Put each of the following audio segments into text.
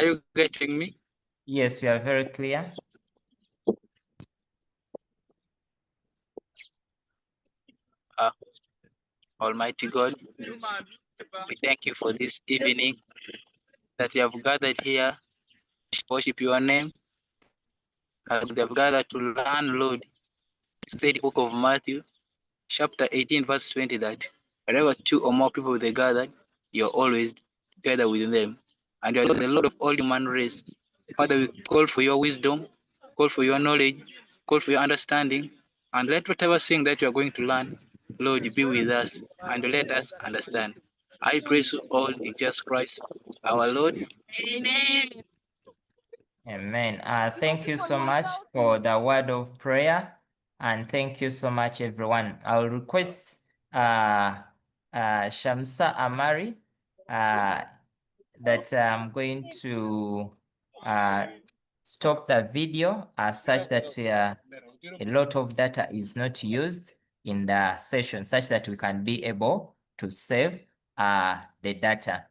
Are you getting me? Yes, we are very clear. Almighty God, we thank you for this evening that we have gathered here to worship your name. As we have gathered to learn, Lord, you said book of Matthew, chapter 18, verse 20, that wherever two or more people they gathered, you're always together with them. And you're the Lord of all human race. Father, we call for your wisdom, call for your knowledge, call for your understanding, and let whatever thing that you are going to learn, Lord, be with us and let us understand. I praise you all in Jesus Christ, our Lord. Amen. Amen. Thank you so much for the word of prayer. And thank you so much, everyone. I'll request Shamsa Amari that I'm going to stop the video such that a lot of data is not used in the session, such that we can be able to save the data.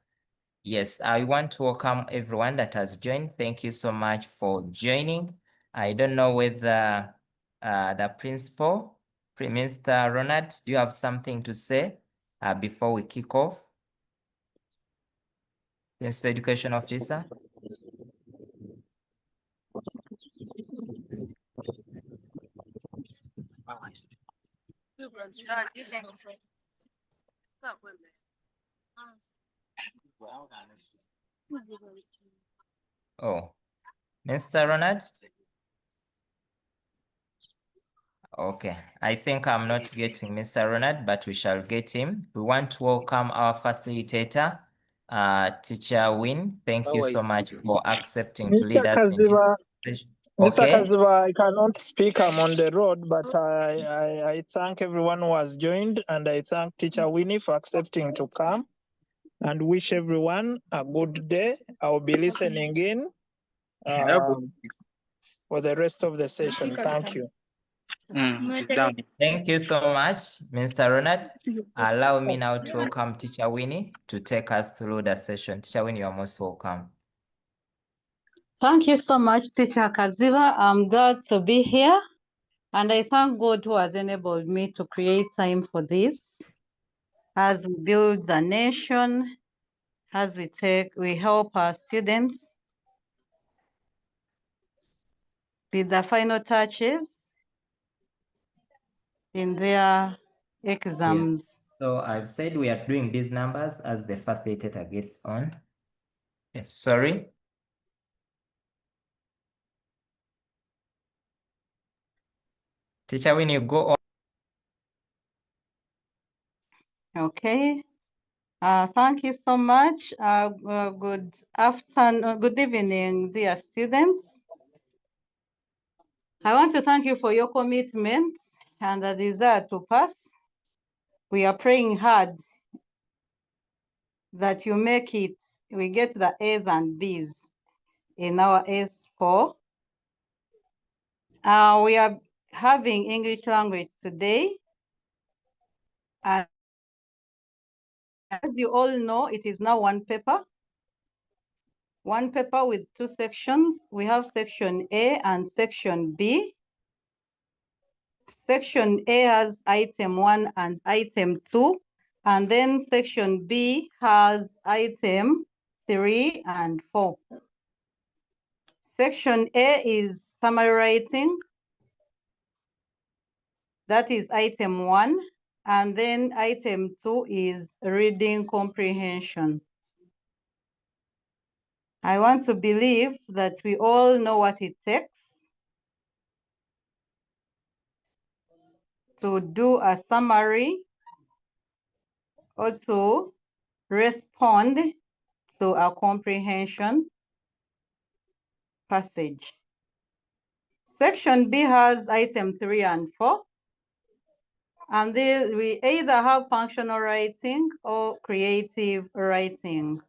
Yes, I want to welcome everyone that has joined. Thank you so much for joining. I don't know whether the principal, Mr. Ronald, do you have something to say before we kick off? Principal Education Officer. Oh, Mr. Ronald? Okay, I think I'm not getting Mr. Ronald, but we shall get him. We want to welcome our facilitator, Teacher Win. Thank you so much for accepting to lead us in this session. Mr. Okay. Kaziva, I cannot speak. I'm on the road, but I thank everyone who has joined, and I thank Teacher Winnie for accepting to come, and wish everyone a good day. I'll be listening in for the rest of the session. Thank you. Thank you so much, Mr. Ronald. Allow me now to welcome Teacher Winnie to take us through the session. Teacher Winnie, you are most welcome. Thank you so much, Teacher Kaziva. I'm glad to be here, and I thank God who has enabled me to create time for this as we build the nation, as we help our students with the final touches in their exams. Yes. So I've said we are doing these numbers as the facilitator gets on. Yes, sorry. Teacher, when you go on. Okay. Thank you so much. Good afternoon, good evening, dear students. I want to thank you for your commitment and the desire to pass. We are praying hard that you make it, we get the A's and B's in our S4. We are having English language today. And as you all know, it is now one paper with two sections. We have section A and section B. Section A has item 1 and item 2, and then section B has item 3 and 4. Section A is summary writing. That is item 1, and then item 2 is reading comprehension. I want to believe that we all know what it takes to do a summary or to respond to a comprehension passage. Section B has item 3 and 4. And we either have functional writing or creative writing.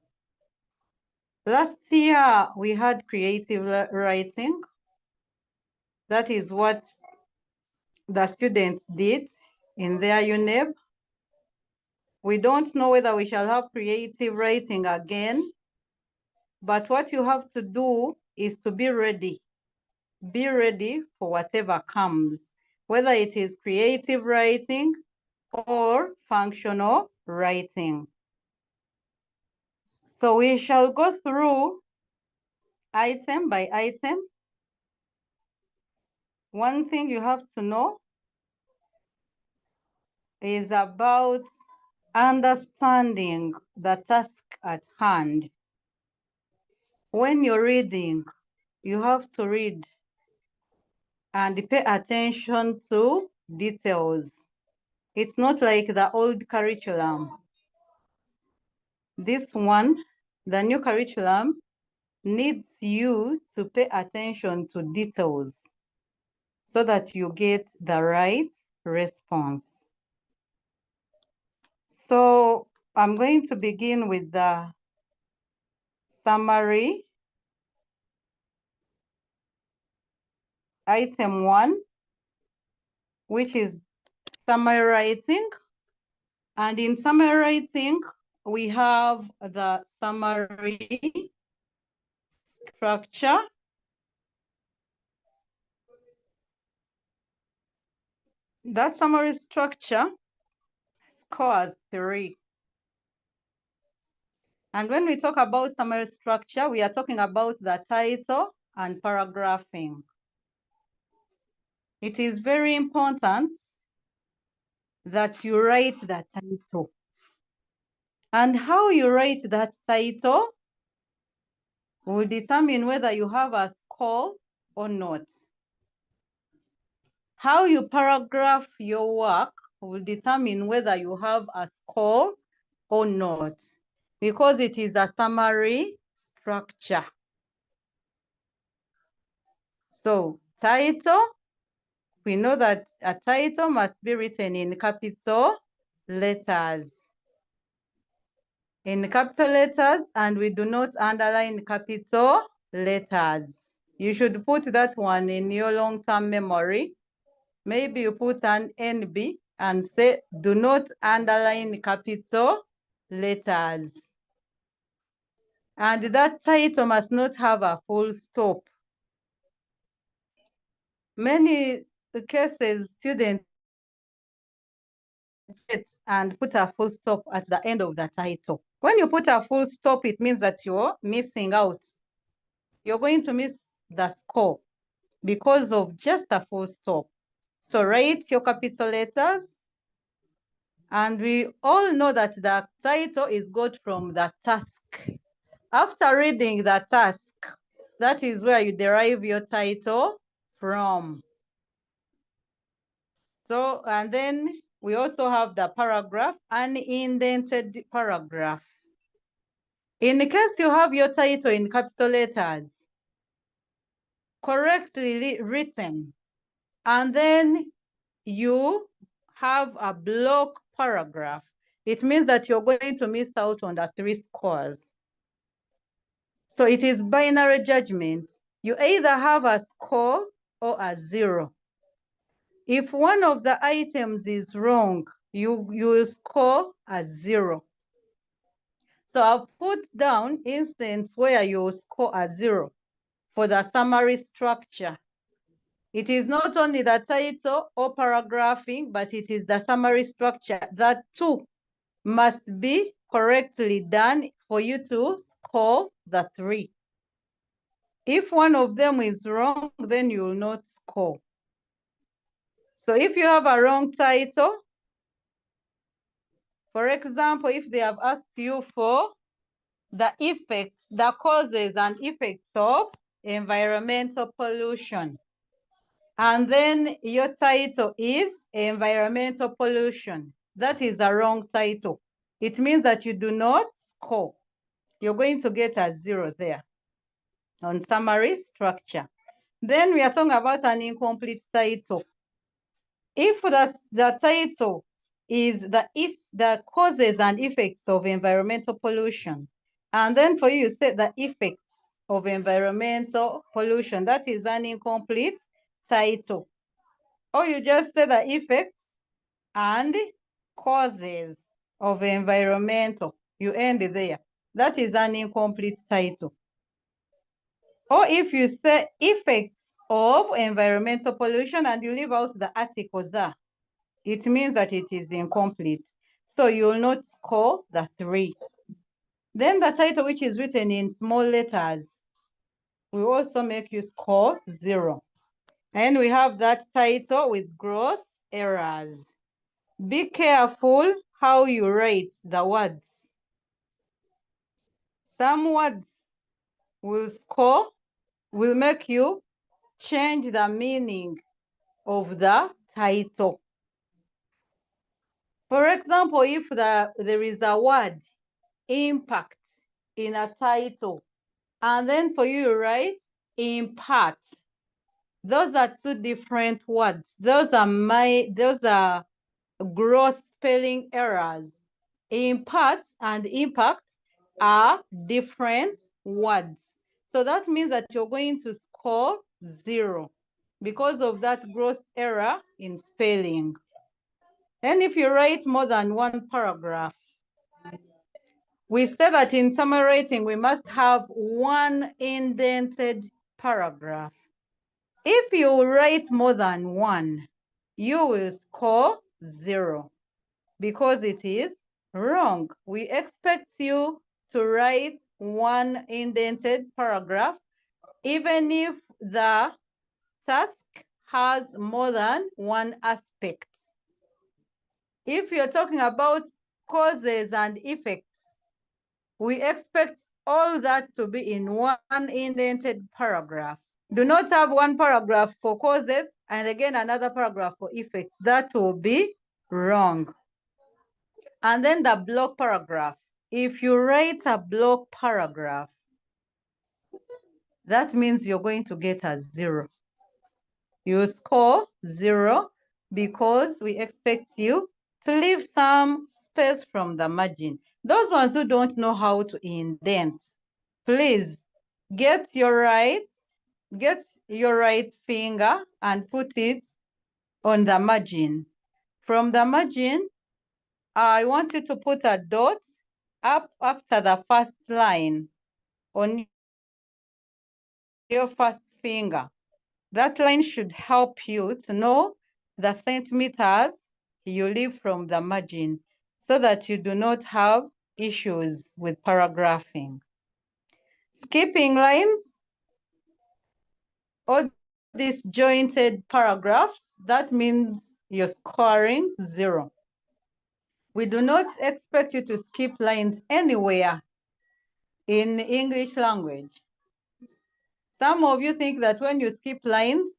Last year, we had creative writing. That is what the students did in their UNEB. We don't know whether we shall have creative writing again, But what you have to do is to be ready. Be ready for whatever comes, whether it is creative writing or functional writing. So we shall go through item by item. One thing you have to know is about understanding the task at hand. When you're reading, you have to read and pay attention to details. It's not like the old curriculum. This one, the new curriculum, needs you to pay attention to details so that you get the right response. So I'm going to begin with the summary. Item 1, which is summary writing. And in summary writing, we have the summary structure. That summary structure scores 3. And when we talk about summary structure, we are talking about the title and paragraphing. It is very important that you write the title. And how you write that title will determine whether you have a score or not. How you paragraph your work will determine whether you have a score or not, because it is a summary structure. So title, we know that a title must be written in capital letters. In capital letters, and we do not underline capital letters. You should put that one in your long-term memory. Maybe you put an NB and say, do not underline capital letters. And that title must not have a full stop. Many cases, students and put a full stop at the end of the title. When you put a full stop, it means that you're missing out. You're going to miss the score because of just a full stop. So write your capital letters. And we all know that the title is got from the task. After reading the task, that is where you derive your title from. So, and then we also have the paragraph, an indented paragraph. In case you have your title in capital letters, correctly written, and then you have a block paragraph, it means that you're going to miss out on the 3 scores. So it is binary judgment. You either have a score or a 0. If one of the items is wrong, you will score a 0. So I'll put down instance where you score a 0 for the summary structure. It is not only the title or paragraphing, but it is the summary structure. That too must be correctly done for you to score the 3. If one of them is wrong, then you will not score. So if you have a wrong title, for example, if they have asked you for the effects, the causes and effects of environmental pollution, and then your title is environmental pollution, that is a wrong title. It means that you do not score. You're going to get a 0 there on summary structure. Then we are talking about an incomplete title. If the title is the causes and effects of environmental pollution, and then for you say the effects of environmental pollution, that is an incomplete title. Or you just say the effects and causes of environmental, you end there. That is an incomplete title. Or if you say effects of environmental pollution and you leave out the article there, it means that it is incomplete. So you will not score the 3. Then the title, which is written in small letters, will also make you score 0. And we have that title with gross errors. Be careful how you write the words. Some words will make you change the meaning of the title. For example, if there is a word impact in a title, and then for you to write impact, those are 2 different words. Those are gross spelling errors. Impact and impact are different words. So that means that you're going to score 0 because of that gross error in spelling. And if you write more than 1 paragraph, we say that in summarizing, we must have 1 indented paragraph. If you write more than 1, you will score 0 because it is wrong. We expect you to write 1 indented paragraph, even if the task has more than 1 aspect. If you're talking about causes and effects, we expect all that to be in 1 indented paragraph. Do not have 1 paragraph for causes and again another paragraph for effects. That will be wrong. And then the block paragraph. If you write a block paragraph, that means you're going to get a 0. You score 0 because we expect you to leave some space from the margin. Those ones who don't know how to indent, please get your right finger and put it on the margin. From the margin, I want you to put a dot up after the first line on your first finger. That line should help you to know the centimeters you leave from the margin so that you do not have issues with paragraphing. Skipping lines or disjointed paragraphs, that means you're scoring 0. We do not expect you to skip lines anywhere in English language. Some of you think that when you skip lines,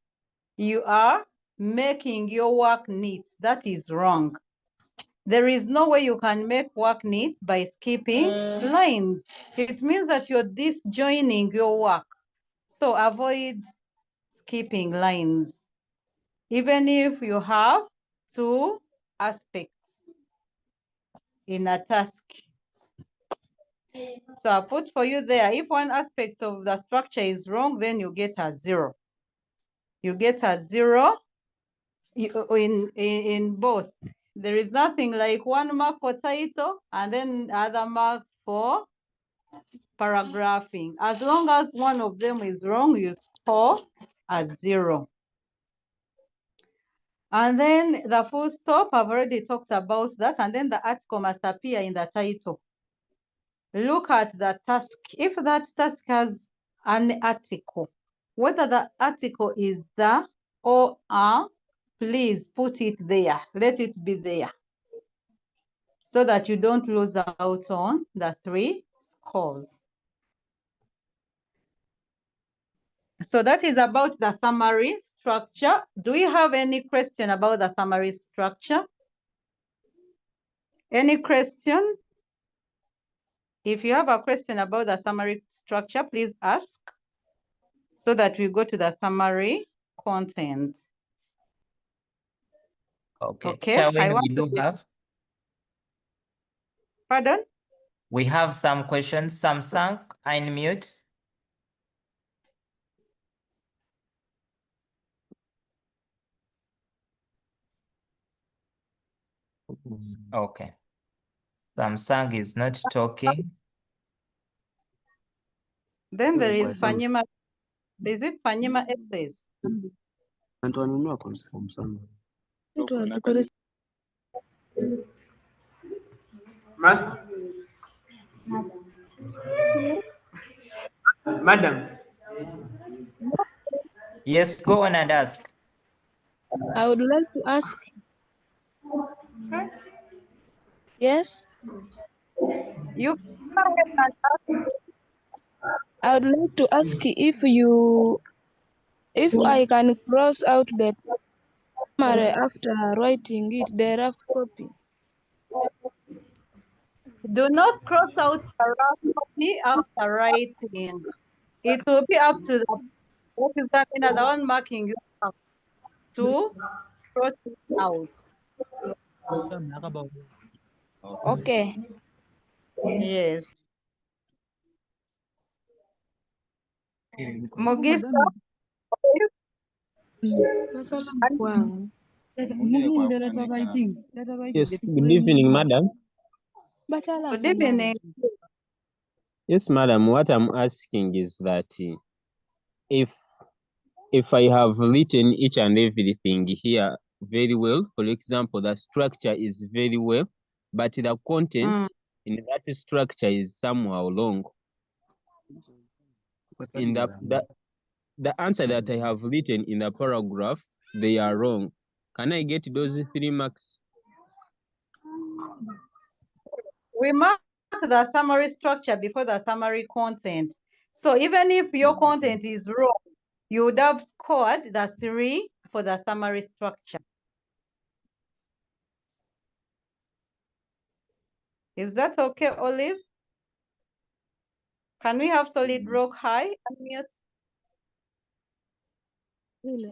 you are making your work neat. That is wrong. There is no way you can make work neat by skipping lines. It means that you're disjoining your work. So avoid skipping lines, even if you have 2 aspects in a task. So I put for you there, if 1 aspect of the structure is wrong, then you get a 0. You get a 0 in both. There is nothing like 1 mark for title and then other marks for paragraphing. As long as one of them is wrong, you score a 0. And then the full stop, I've already talked about that. And then the article must appear in the title. Look at the task. If that task has an article, whether the article is the or a, please put it there. Let it be there so that you don't lose out on the 3 scores. So that is about the summary structure. Do we have any question about the summary structure? Any question? If you have a question about the summary structure, please ask so that we go to the summary content. Okay. Charlene, we do have. Pardon? We have some questions. Samsung, unmute. Okay. Samsung is not talking. Then there is Fanyima. Is it Panyima essays? Madam. Yes, go on and ask. I would like to ask. Yes, You I would like to ask if I can cross out the summary after writing it, the rough copy. do not cross out the rough copy after writing. It will be up to the examiner, the one marking you up, to cross it out. Okay. Yes. Mogisa, Yes, good evening, madam. good evening. Yes, madam, what I'm asking is that if I have written each and everything here very well, for example, the structure is very well, but the content in that structure is somehow wrong. In the answer that I have written in the paragraph, they are wrong. Can I get those 3 marks? We mark the summary structure before the summary content. So even if your content is wrong, you would have scored the 3 for the summary structure. Is that okay, Olive? Can we have Solid Rock High? Unmute. Really?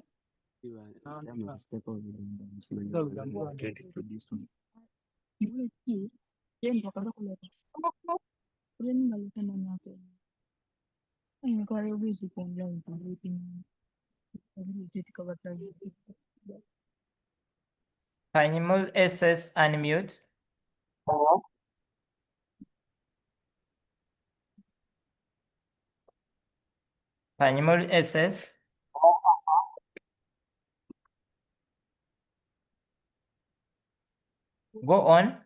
Panyimul SS unmute. Panyimul SS. Go on.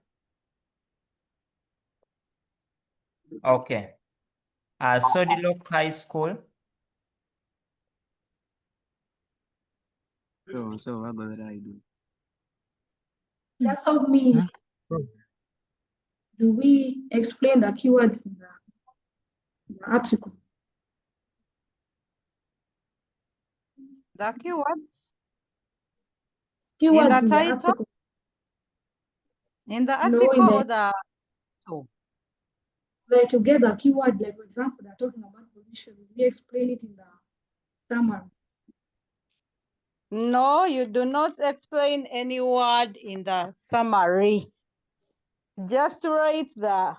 Okay. Sodilok High School. That's how me. Do we explain the keywords in the article? The keyword Keywords in the title? article. In the No, article or the title? Like you get the keyword, like for example, they're talking about position. We explain it in the summary. No, you do not explain any word in the summary. Just write the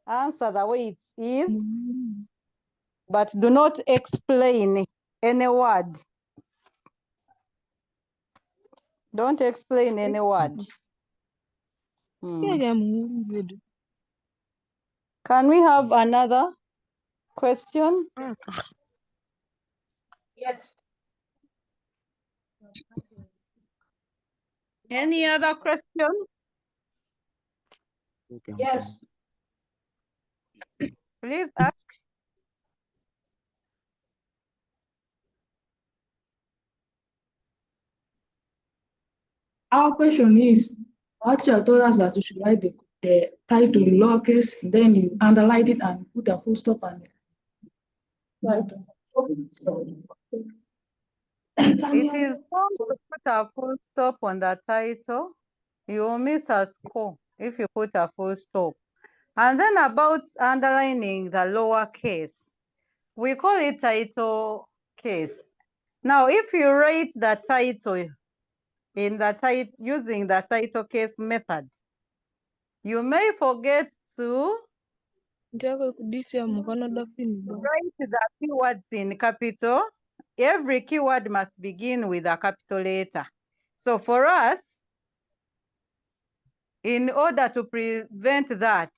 answer the way it is, but do not explain any word. Don't explain any word. Can we have another question? Yes. Any other question? Yes. Please ask. Our question is, what you told us that you should write the title in lowercase, then you underline it and put a full stop on it. Right. It is wrong to put a full stop on the title. You will miss a score if you put a full stop. And then about underlining the lower case, we call it title case. Now, if you write the title in the title using the title case method, you may forget to write the keywords in capital. Every keyword must begin with a capital letter. So for us, in order to prevent that,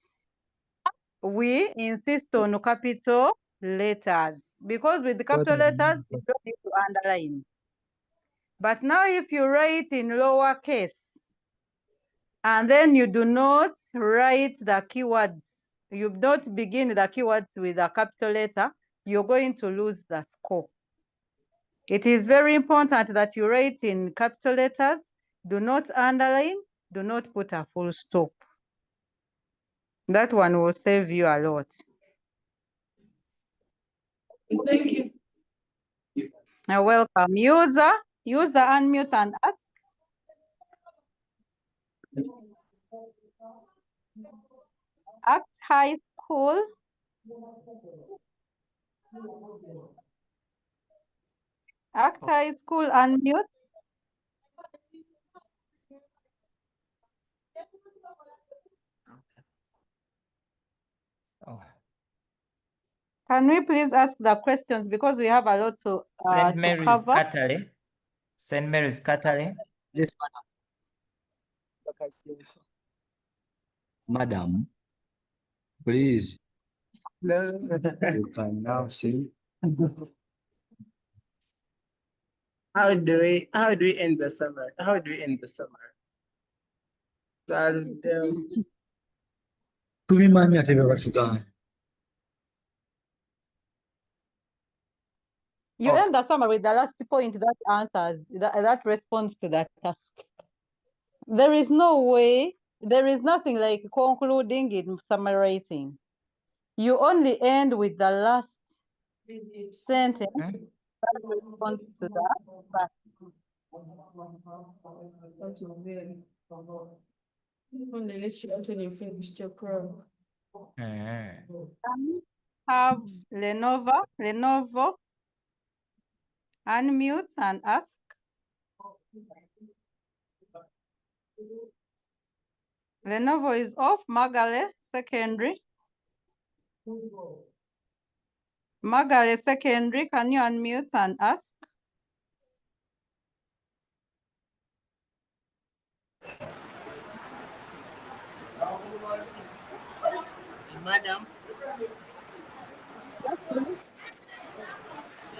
we insist on capital letters. because with the capital letters, you don't need to underline. But now if you write in lowercase, and then you do not write the keywords, you don't begin the keywords with a capital letter, you're going to lose the score. It is very important that you write in capital letters, do not underline, do not put a full stop. That one will save you a lot. Thank you. You're welcome. User, unmute and ask. Act High School. Act High School, unmute. Oh. Can we please ask the questions because we have a lot to Mary's cover? Catale. St. Mary's Catale. Yes, madam. Madam, please. You can now see. How do we end the summer? How do we end the summer? Tumimanya tebe bashugana. You end the summary with the last point that answers, that responds to that task. There is no way, there is nothing like concluding in summarizing. You only end with the last sentence that responds to that task. Until you finish your program. Have Lenovo, unmute and ask. Lenovo is off. Magale Secondary. Magale Secondary, can you unmute and ask? Madam,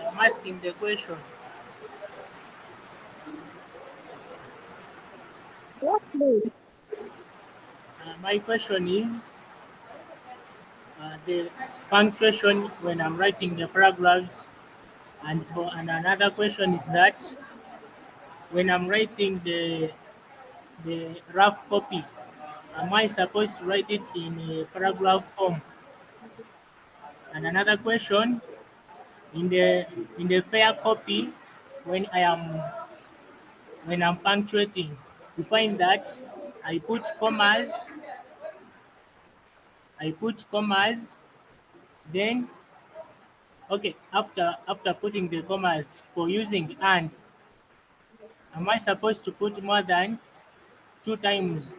I'm asking the question. Yes, please. My question is the punctuation when I'm writing the paragraphs, and another question is that when I'm writing the rough copy, am I supposed to write it in a paragraph form? And another question, in the fair copy, when I'm punctuating, you find that I put commas, then okay, after putting the commas for using and, am I supposed to put more than 2 times?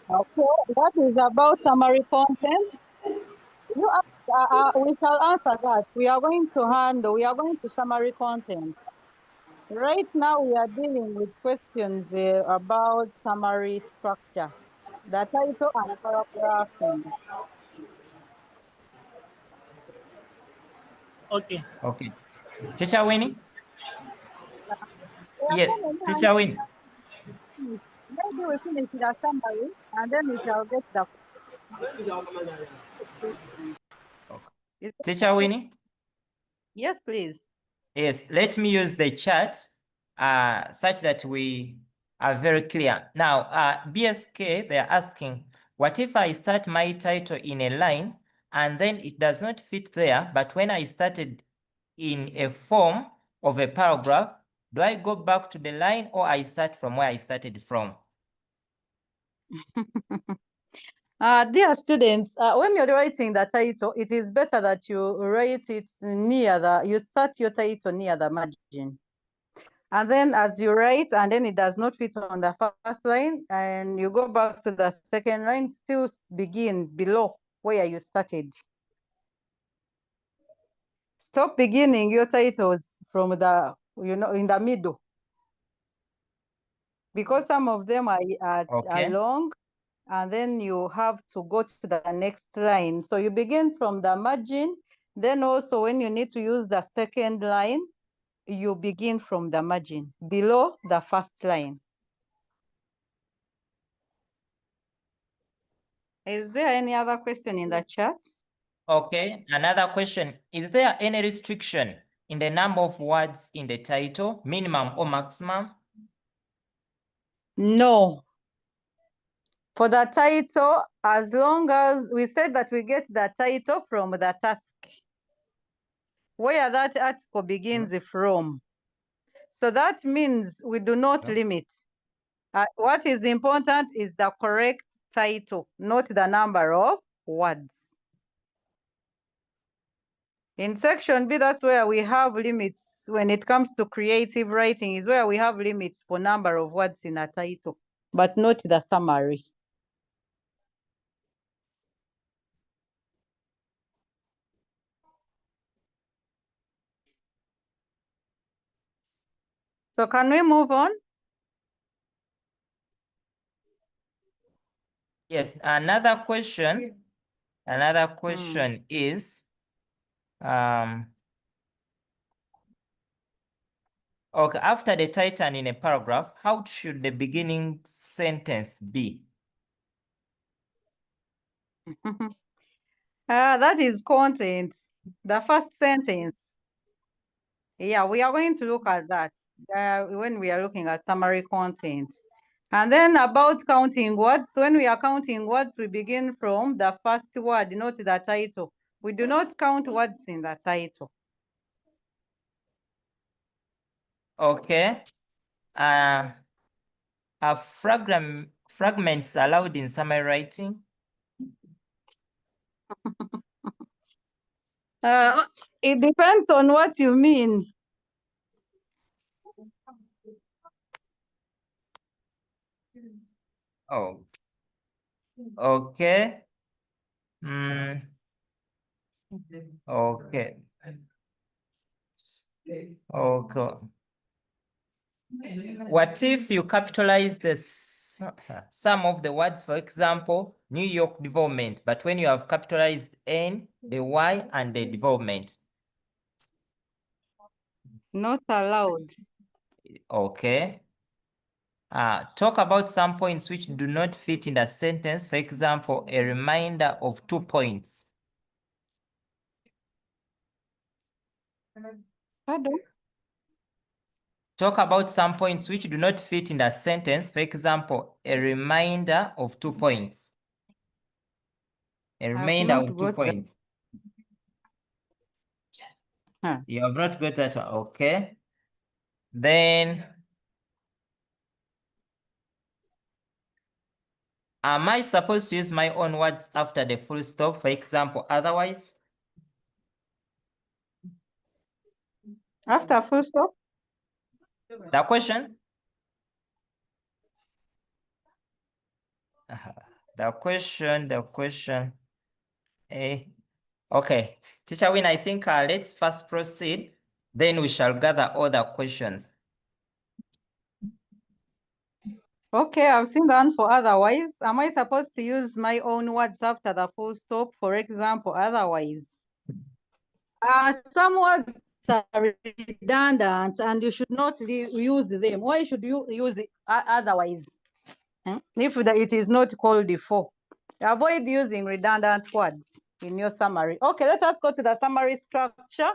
Okay, that is about summary content. We shall answer that. We are going to summary content. Right now, we are dealing with questions about summary structure, the title and paragraphing. Okay. Okay. Teacher Winnie? Yes, Teacher Winnie. Maybe we finish the summary and then we shall get the. Okay. Teacher Winnie? Yes, please. Yes, let me use the chat such that we are very clear. Now, BSK, they're asking, what if I start my title in a line and then it does not fit there, but when I started in a form of a paragraph, do I go back to the line or I start from where I started from? Dear students, when you're writing the title, it is better that you write it you start your title near the margin. And then as you write, and then it does not fit on the first line, and you go back to the second line, still begin below where you started. Stop beginning your titles from in the middle. Because some of them are long, and then you have to go to the next line. So you begin from the margin. Then also when you need to use the second line, you begin from the margin below the first line. Is there any other question in the chat? Okay, another question. Is there any restriction in the number of words in the title, minimum or maximum? No. For the title, as long as we said that we get the title from the task, where that article begins from. So that means we do not limit. What is important is the correct title, not the number of words. In section B, that's where we have limits when it comes to creative writing, is where we have limits for number of words in a title, but not the summary. So can we move on? Yes, another question is, okay, after the title in a paragraph, how should the beginning sentence be? That is content, the first sentence. Yeah, we are going to look at that when we are looking at summary content. And then about counting words, when we are counting words, we begin from the first word, not the title. We do not count words in the title. Okay. Are fragments allowed in summary writing? It depends on what you mean. Oh, okay. Okay. Okay. What if you capitalize some of the words, for example, New York development, but when you have capitalized N, the Y, and the development? Not allowed. Okay. Talk about some points which do not fit in the sentence. For example, a reminder of 2 points. Pardon? Talk about some points which do not fit in the sentence. For example, a reminder of 2 points. A reminder of 2 points. You have not got that one. Okay. Then, am I supposed to use my own words after the full stop? For example, otherwise? After full stop? The question? The question. Okay, Teacher Win, I think let's first proceed, then we shall gather other questions. Okay, I've seen the one for otherwise. Am I supposed to use my own words after the full stop? For example, otherwise. Some words are redundant and you should not use them. Why should you use it otherwise? If it is not called for. Avoid using redundant words in your summary. Okay, let us go to the summary structure.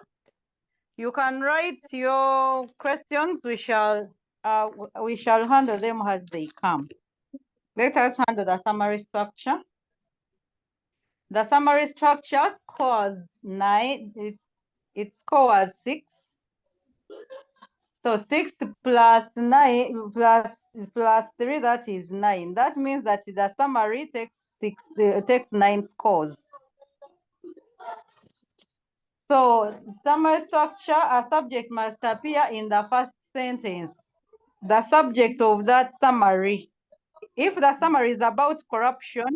You can write your questions. We shall handle them as they come. Let us handle the summary structure. The summary structure scores 9. It scores 6. So 6 plus 9 plus 3, that is 9. That means that the summary takes 9 scores. So summary structure, a subject must appear in the first sentence. The subject of that summary. If the summary is about corruption,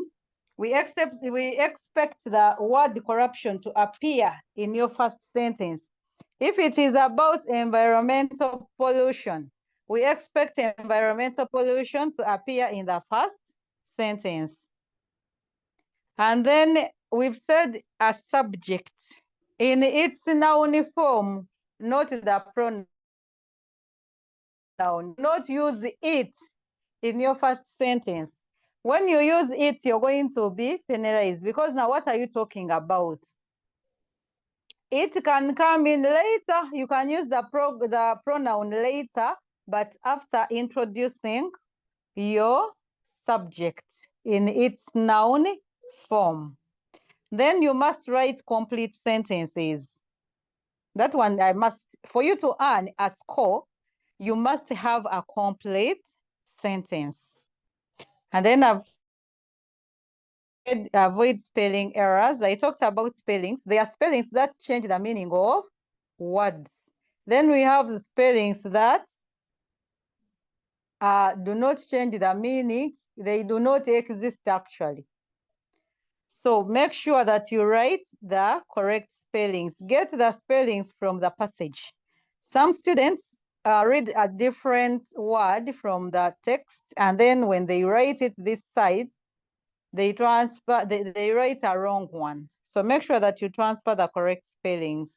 we expect the word corruption to appear in your first sentence. If it is about environmental pollution, we expect environmental pollution to appear in the first sentence. And then we've said a subject in its noun form, not the pronoun. Not use it in your first sentence. When you use it, you're going to be penalized because now what are you talking about? It can come in later. You can use the pronoun later, but after introducing your subject in its noun form. Then you must write complete sentences. That one for you to earn a score, you must have a complete sentence. And then avoid spelling errors. I talked about spellings. There are spellings that change the meaning of words. Then we have the spellings that do not change the meaning. They do not exist actually. So make sure that you write the correct spellings. Get the spellings from the passage. Some students read a different word from the text, and then when they write it this side, they write a wrong one. So make sure that you transfer the correct spellings.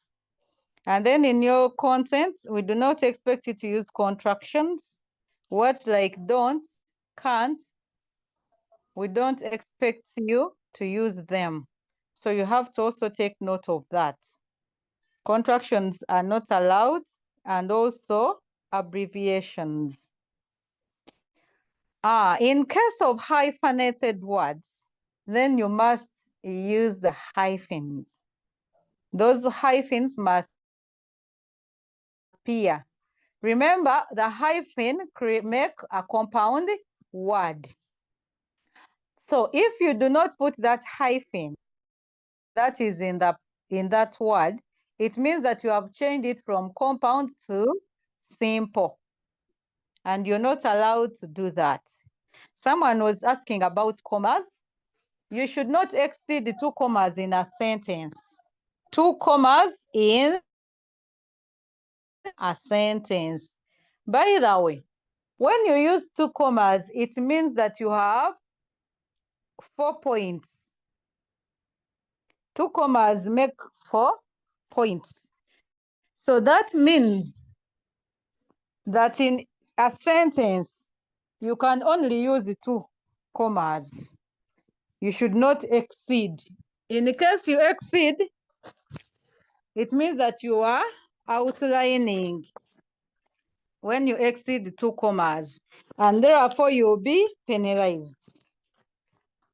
And then in your content, we do not expect you to use contractions. Words like don't, can't, we don't expect you to use them. So you have to also take note of that. Contractions are not allowed, and also abbreviations. In case of hyphenated words, then you must use the hyphens. Those hyphens must appear. Remember, the hyphen make a compound word. So if you do not put that hyphen that is in that word, it means that you have changed it from compound to simple. And you're not allowed to do that. Someone was asking about commas. You should not exceed 2 commas in a sentence. 2 commas in a sentence. By the way, when you use 2 commas, it means that you have 4 points. 2 commas make 4 points. So that means that in a sentence, you can only use 2 commas. You should not exceed. In case you exceed, it means that you are outlining when you exceed 2 commas, and therefore you will be penalized.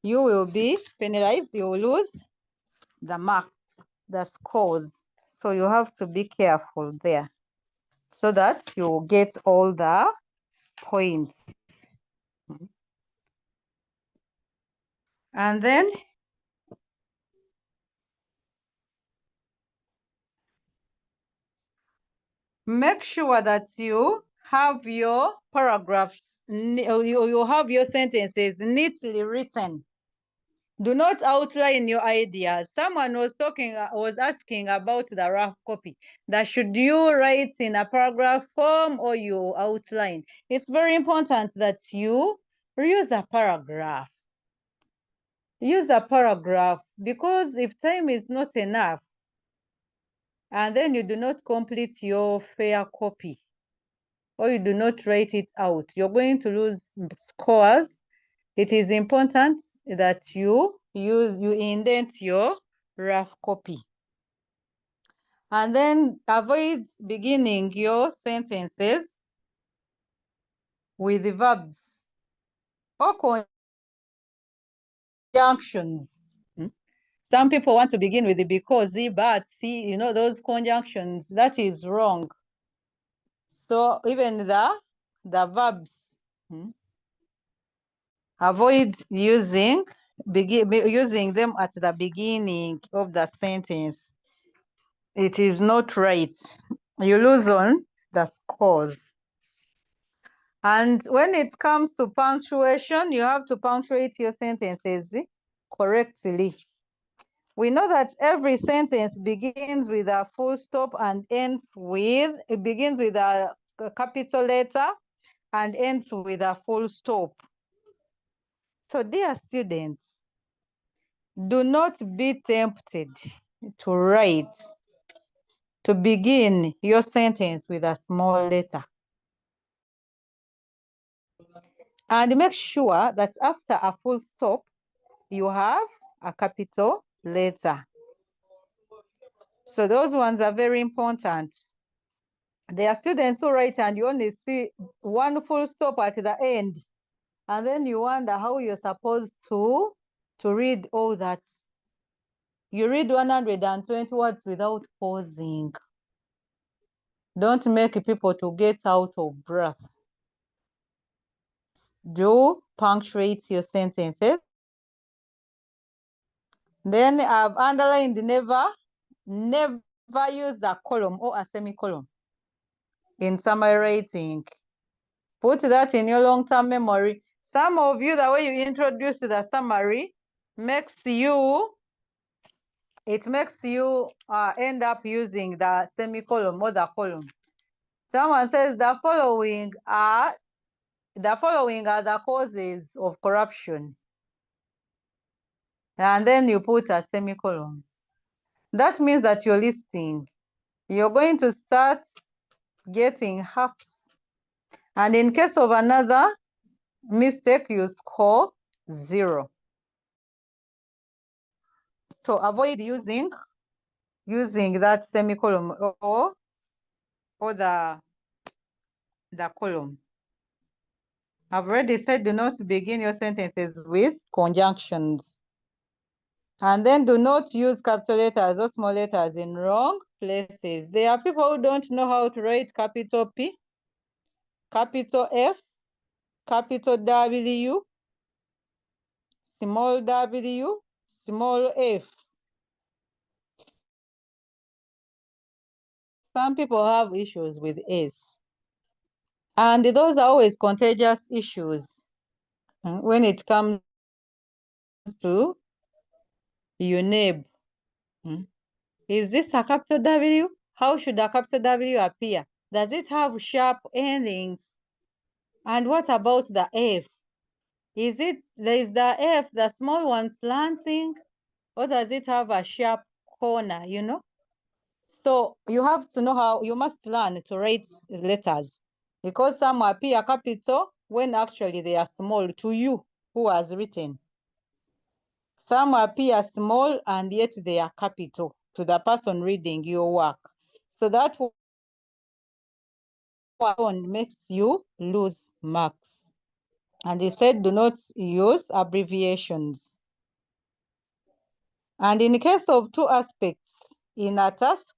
You will be penalized, you will lose the mark, the scores. So you have to be careful there so that you get all the points. And then make sure that you have your paragraphs, you have your sentences neatly written. Do not outline your ideas. Someone was asking about the rough copy. That should you write in a paragraph form or you outline? It's very important that you use a paragraph. Use a paragraph, because if time is not enough, and then you do not complete your fair copy, or you do not write it out, you're going to lose scores. It is important that you indent your rough copy. And then avoid beginning your sentences with verbs or conjunctions. Some people want to begin with the because, the, but, see, those conjunctions, that is wrong. So even the verbs, avoid using them at the beginning of the sentence. It is not right. You lose on the scores. And when it comes to punctuation, you have to punctuate your sentences correctly. We know that every sentence begins with a full stop and begins with a capital letter and ends with a full stop. So dear students, Do not be tempted to begin your sentence with a small letter. And make sure that after a full stop, you have a capital letter. So those ones are very important. There are students who write and you only see one full stop at the end. And then you wonder how you're supposed to read all that. You read 120 words without pausing. Don't make people to get out of breath. Do punctuate your sentences. Then I've underlined never use a column or a semicolon in summary writing. Put that in your long-term memory. Some of you, the way you introduce the summary makes you end up using the semicolon or the column. Someone says the following are the causes of corruption. And then you put a semicolon. That means that you're listing. You're going to start getting halves. And in case of another mistake, you score 0. So avoid using that semicolon or the column. I've already said do not begin your sentences with conjunctions. And then do not use capital letters or small letters in wrong places. There are people who don't know how to write capital P, capital F, capital W, small w, small f. Some people have issues with S. And those are always contagious issues when it comes to your name. Is this a capital W? How should a capital W appear? Does it have sharp endings? And what about the F? Is the F, the small one, slanting? Or does it have a sharp corner, you know? So you have to know how, you must learn to write letters because some appear capital when actually they are small to you who has written. Some appear small and yet they are capital to the person reading your work. So that one makes you lose marks. And he said, do not use abbreviations. And in case of two aspects in a task,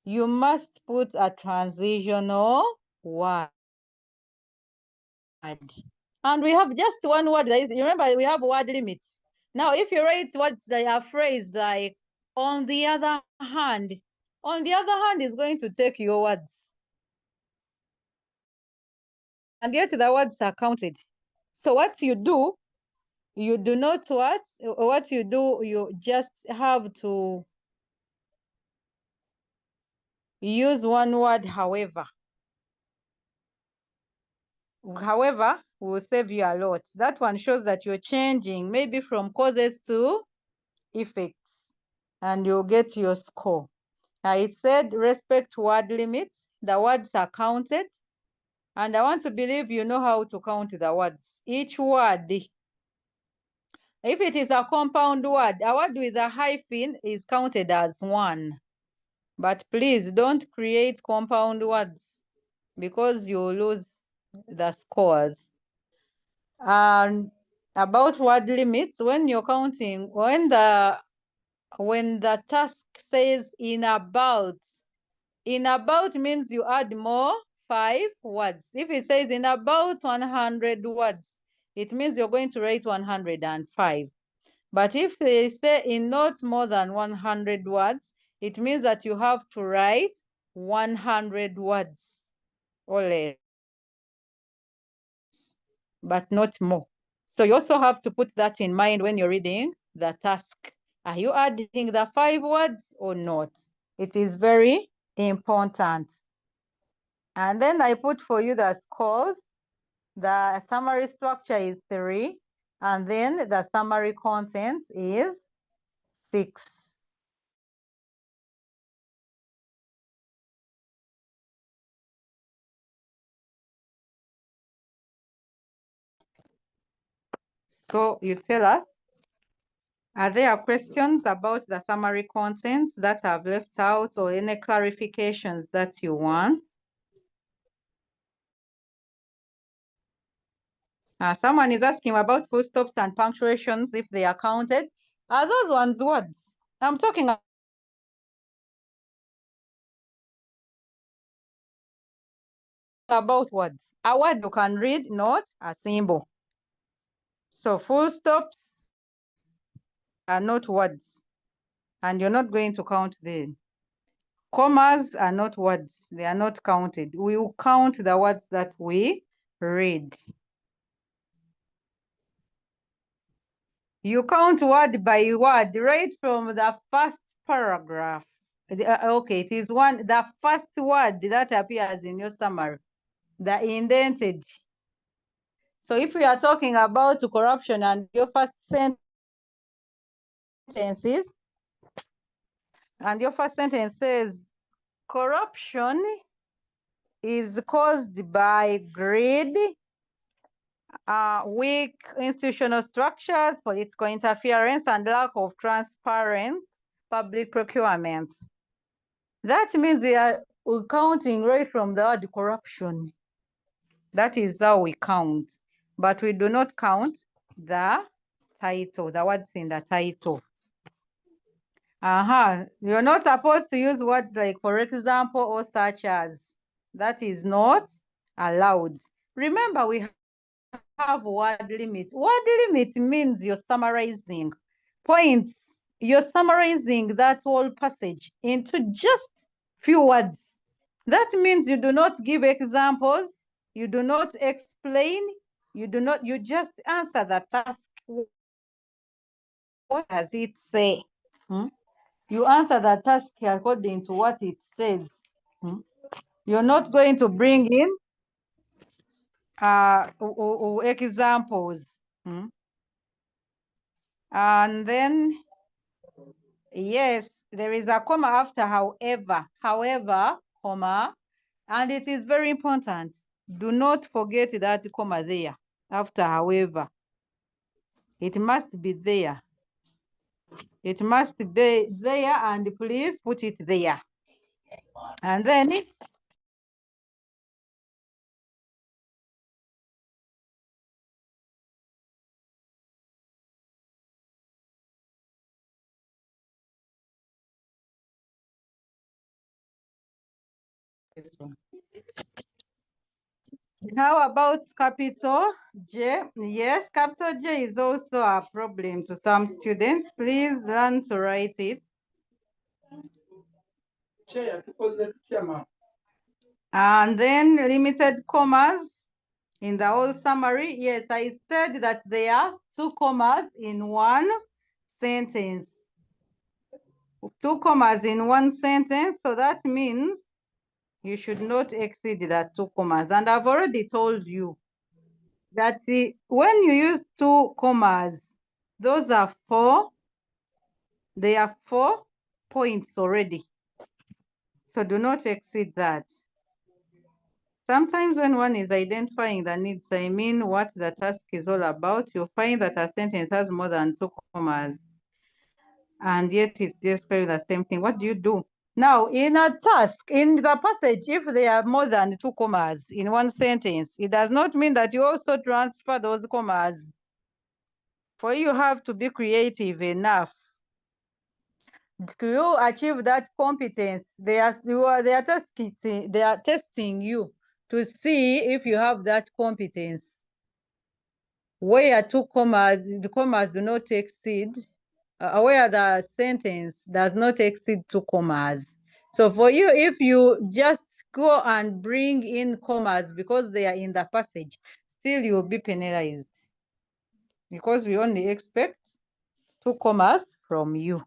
you must put a transitional word. And we have just one word. Remember, we have word limits. Now, if you write words that are phrased like, on the other hand is going to take your words. And yet the words are counted. So what you do, you do not what you do, you just have to use one word, however. However, will save you a lot. That one shows that you're changing maybe from causes to effects, and you'll get your score. I said respect word limits. The words are counted, and I want to believe you know how to count the words. Each word, if it is a compound word, a word with a hyphen is counted as 1. But please don't create compound words because you lose the scores. And about word limits, when you're counting, when the task says in about means you add more 5 words. If it says in about 100 words, it means you're going to write 105. But if they say in not more than 100 words, it means that you have to write 100 words or less, but not more. So you also have to put that in mind when you're reading the task. Are you adding the 5 words or not? It is very important. And then I put for you the scores. The summary structure is 3. And then the summary content is 6. So you tell us, are there questions about the summary content that I've left out or any clarifications that you want? Someone is asking about full stops and punctuations, if they are counted. Are those ones words? I'm talking about words. A word you can read, not a symbol. So full stops are not words, and you're not going to count them. Commas are not words, they are not counted. We will count the words that we read. You count word by word right from the first paragraph. Okay, it is the first word that appears in your summary, the indented. So if we are talking about corruption and your first sentences, and your first sentence says, corruption is caused by greed, weak institutional structures, political interference, and lack of transparent public procurement. That means we're counting right from the word corruption. That is how we count. But we do not count the title, the words in the title. You're not supposed to use words like, for example, or such as. That is not allowed. Remember, we have word limit. Word limit means you're summarizing points. You're summarizing that whole passage into just few words. That means you do not give examples, you do not explain, you just answer the task. What does it say? You answer the task according to what it says. You're not going to bring in examples. And then, yes, there is a comma after however, comma, and it is very important. Do not forget that comma there after however. It must be there. It must be there, and please put it there. And then how about capital J? Yes, capital J is also a problem to some students. Please learn to write it. And then limited commas in the whole summary. Yes, I said that there are 2 commas in one sentence. 2 commas in one sentence, so that means you should not exceed that 2 commas. And I've already told you that when you use 2 commas, those are 4, they are 4 points already. So do not exceed that. Sometimes when one is identifying the needs, I mean what the task is all about, you'll find that a sentence has more than 2 commas. And yet it's describing the same thing. What do you do? Now, in a task, in the passage, if there are more than 2 commas in one sentence, it does not mean that you also transfer those commas. For you have to be creative enough. To achieve that competence, they are testing you to see if you have that competence. Where 2 commas, the commas do not exceed, where the sentence does not exceed 2 commas. So for you, if you just go and bring in commas because they are in the passage, still you'll be penalized because we only expect 2 commas from you.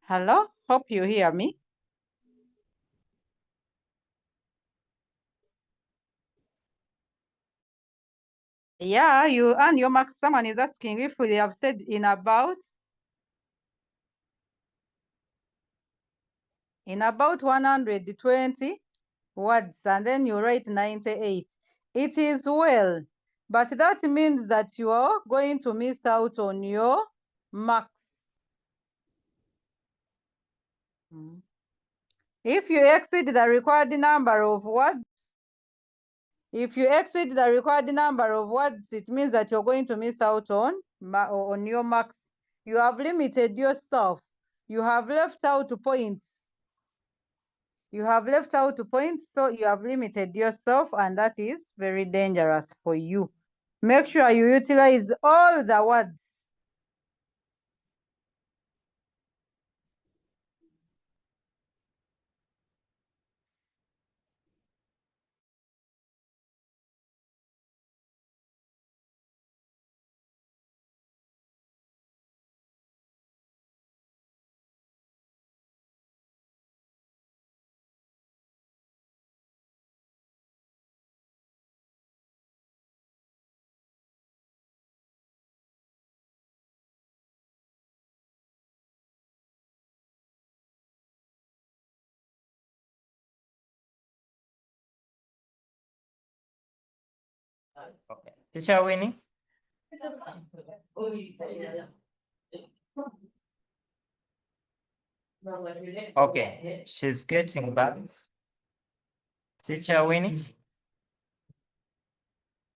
Hello, hope you hear me. Yeah, you earn your marks. Someone is asking if we have said in about 120 words, and then you write 98. It is well, but that means that you are going to miss out on your marks. If you exceed the required number of words, it means that you're going to miss out on your marks. You have limited yourself. You have left out points. So you have limited yourself, and that is very dangerous for you. Make sure you utilize all the words. Okay. Teacher Winnie? Okay, she's getting back. Teacher Winnie?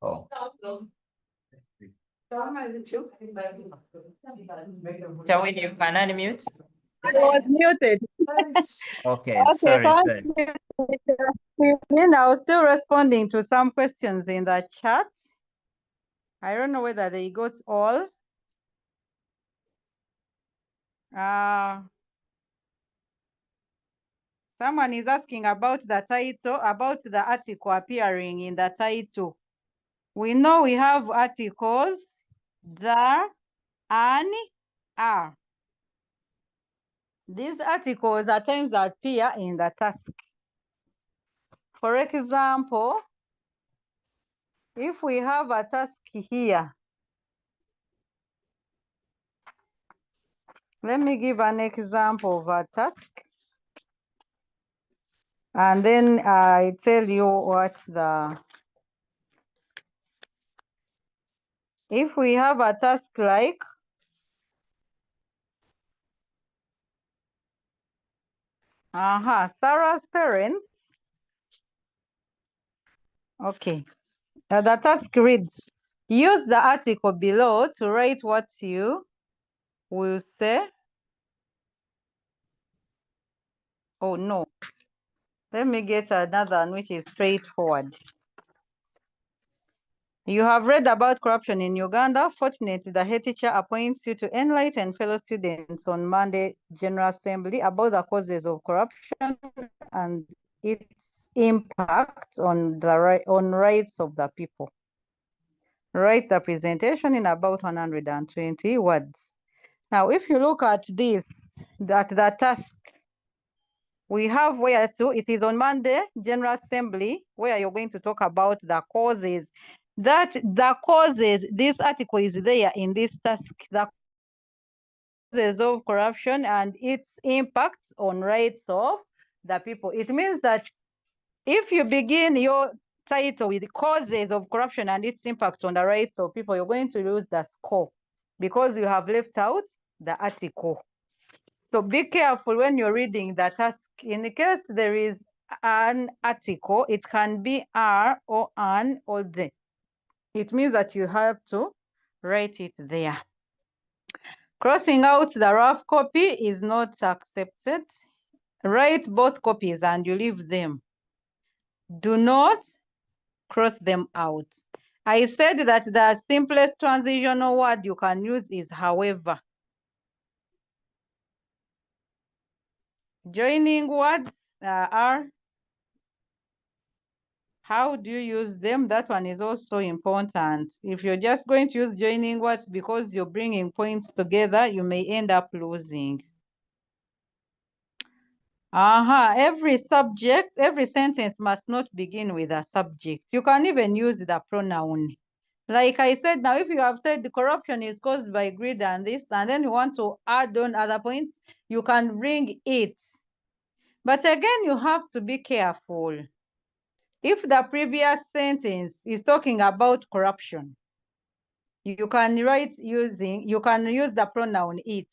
Oh. Teacher Winnie, you can unmute? I was muted. Okay, sorry. I was still responding to some questions in the chat. I don't know whether they got all. Someone is asking about the title, about the article appearing in the title. We know we have articles, the, and, are. These articles at times appear in the task. For example, if we have a task here, let me give an example of a task. And then I tell you what if we have a task like, Sarah's parents. Okay, the task reads, use the article below to write what you will say. Oh no, let me get another one which is straightforward. You have read about corruption in Uganda. Fortunately, the head teacher appoints you to enlighten fellow students on Monday General Assembly about the causes of corruption and its impact on the rights of the people. Write the presentation in about 120 words. Now, if you look at this, the task, we have where to, it is on Monday General Assembly, where you're going to talk about the causes. This article is there in this task, the causes of corruption and its impacts on rights of the people. It means that if you begin your title with causes of corruption and its impacts on the rights of people, you're going to lose the score because you have left out the article. So be careful when you're reading the task. In case there is an article, it can be are or an or the. It means that you have to write it there. Crossing out the rough copy is not accepted. Write both copies and you leave them. Do not cross them out. I said that the simplest transitional word you can use is however. Joining words are, how do you use them? That one is also important. If you're just going to use joining words because you're bringing points together, you may end up losing. Every sentence must not begin with a subject. You can even use the pronoun. Like I said, now if you have said the corruption is caused by greed and this, and then you want to add on other points, you can bring it. But again, you have to be careful. If the previous sentence is talking about corruption, you can use the pronoun it.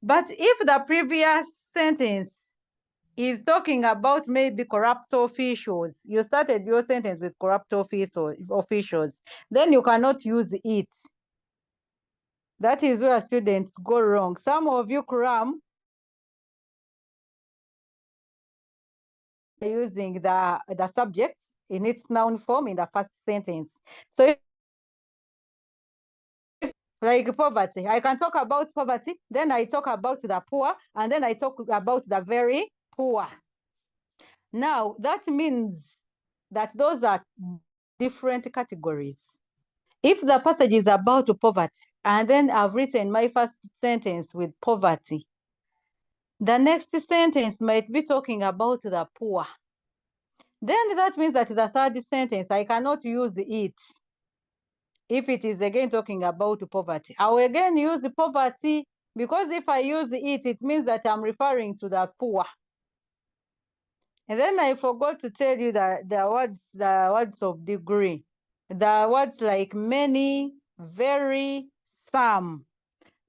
But if the previous sentence is talking about maybe corrupt officials, you started your sentence with corrupt officials, then you cannot use it. That is where students go wrong. Some of you cram using the subject in its noun form in the first sentence. So like poverty, I can talk about poverty, then I talk about the poor, and then I talk about the very poor. Now, that means that those are different categories. If the passage is about poverty, and then I've written my first sentence with poverty, the next sentence might be talking about the poor. Then that means that the third sentence, I cannot use it. If it is again talking about poverty, I will again use poverty, because if I use it, it means that I'm referring to the poor. And then I forgot to tell you that the words of degree, the words like many, very, some.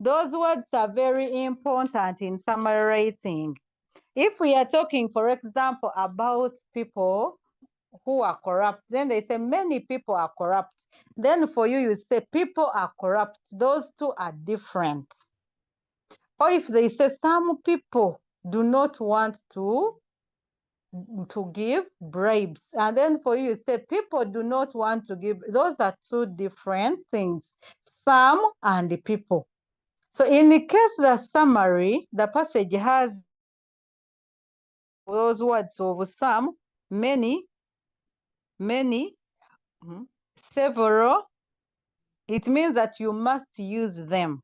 Those words are very important in summary writing. If we are talking, for example, about people who are corrupt, then they say many people are corrupt. Then for you, you say people are corrupt. Those two are different. Or if they say some people do not want to give bribes, and then for you, you say people do not want to give. Those are two different things, some and the people. So in the case the summary, the passage has those words of some, many, several. It means that you must use them.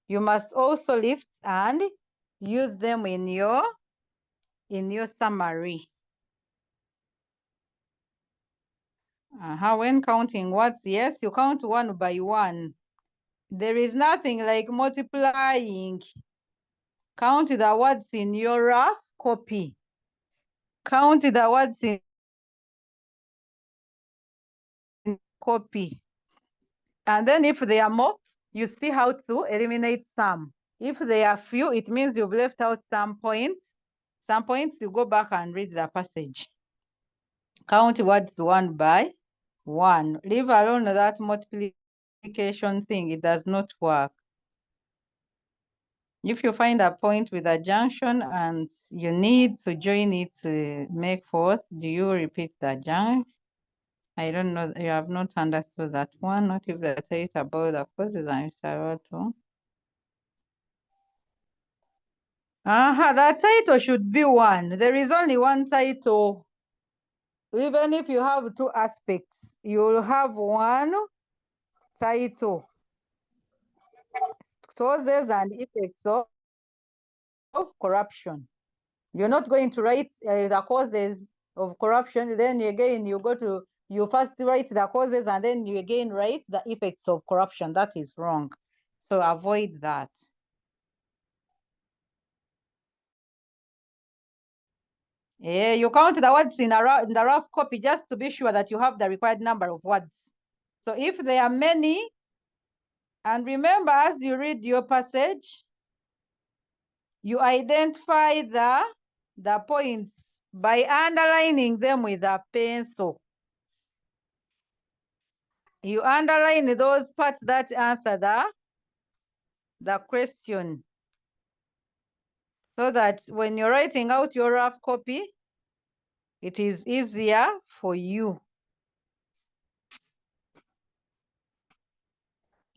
You must also lift and use them in your summary. When counting words, yes, you count one by one. There is nothing like multiplying. Count the words in your rough copy. Count the words in copy. And then if they are more, you see how to eliminate some. If they are few, it means you've left out some points. Some points, you go back and read the passage. Count words one by one. Leave alone that multiplication thing. It does not work. If you find a point with a junction and you need to join it to make fourth, do you repeat the junction? I don't know. You have not understood that one. Not if they say it about the causes and to. The title should be one. There is only one title. Even if you have two aspects, you will have one title. Causes and effects of corruption. You're not going to write the causes of corruption, then again you first write the causes and then you again write the effects of corruption. That is wrong. So avoid that. Yeah, you count the words in the rough copy just to be sure that you have the required number of words. So if there are many, and remember as you read your passage, you identify the points by underlining them with a pencil. You underline those parts that answer the question, so that when you're writing out your rough copy, it is easier for you.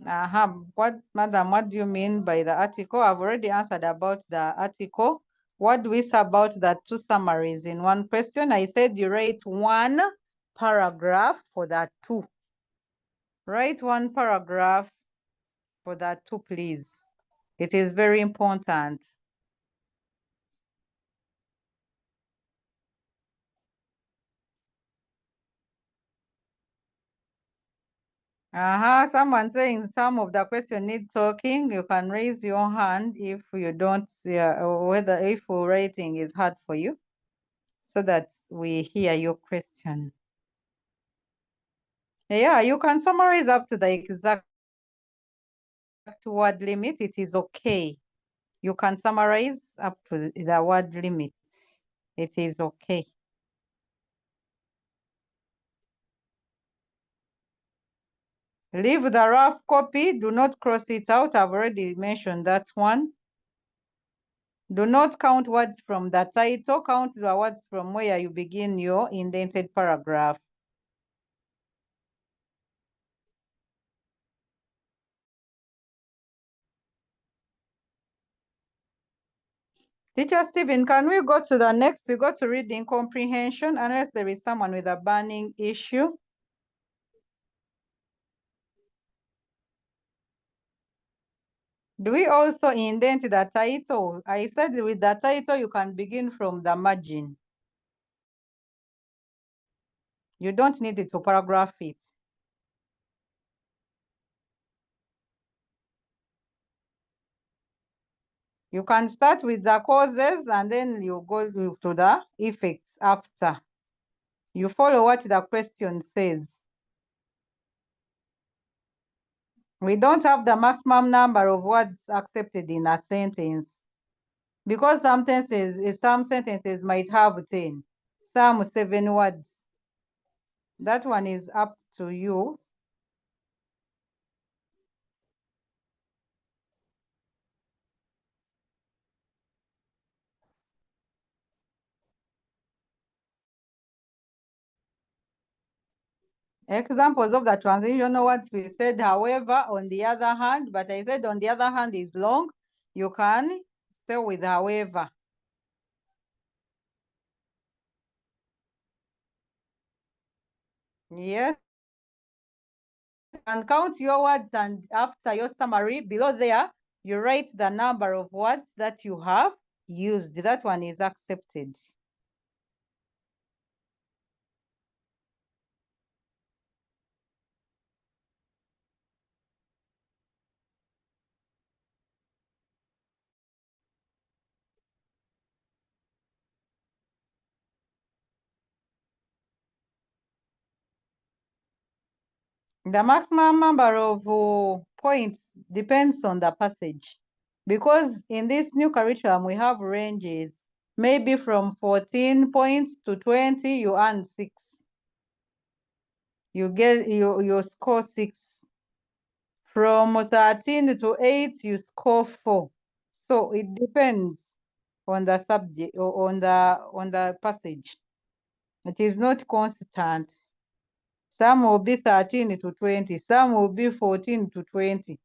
Madam, what do you mean by the article? I've already answered about the article. What do we say about the two summaries in one question? I said you write one paragraph for that two. Write one paragraph for that two, please. It is very important. Someone saying some of the question need talking. You can raise your hand if you don't, whether if writing is hard for you, so that we hear your question. Yeah, you can summarize up to the exact word limit. It is okay. You can summarize up to the word limit. It is okay. Leave the rough copy. Do not cross it out. I've already mentioned that one. Do not count words from the title. Count the words from where you begin your indented paragraph. Teacher Stephen, can we go to the next? We go to reading comprehension, unless there is someone with a burning issue. Do we also indent the title? I said with the title, you can begin from the margin. You don't need it to paragraph it. You can start with the causes and then you go to the effects after. You follow what the question says. We don't have the maximum number of words accepted in a sentence, because some sentences might have 10, some 7 words. That one is up to you. Examples of the transitional words, we said, however, on the other hand, but I said on the other hand is long. You can stay with however. Yes. And count your words, and after your summary, below there, you write the number of words that you have used. That one is accepted. The maximum number of points depends on the passage, because in this new curriculum, we have ranges. Maybe from 14 points to 20, you earn 6. You score 6. From 13 to 8, you score 4. So it depends on the subject or on the passage. It is not constant. Some will be 13 to 20, some will be 14 to 20.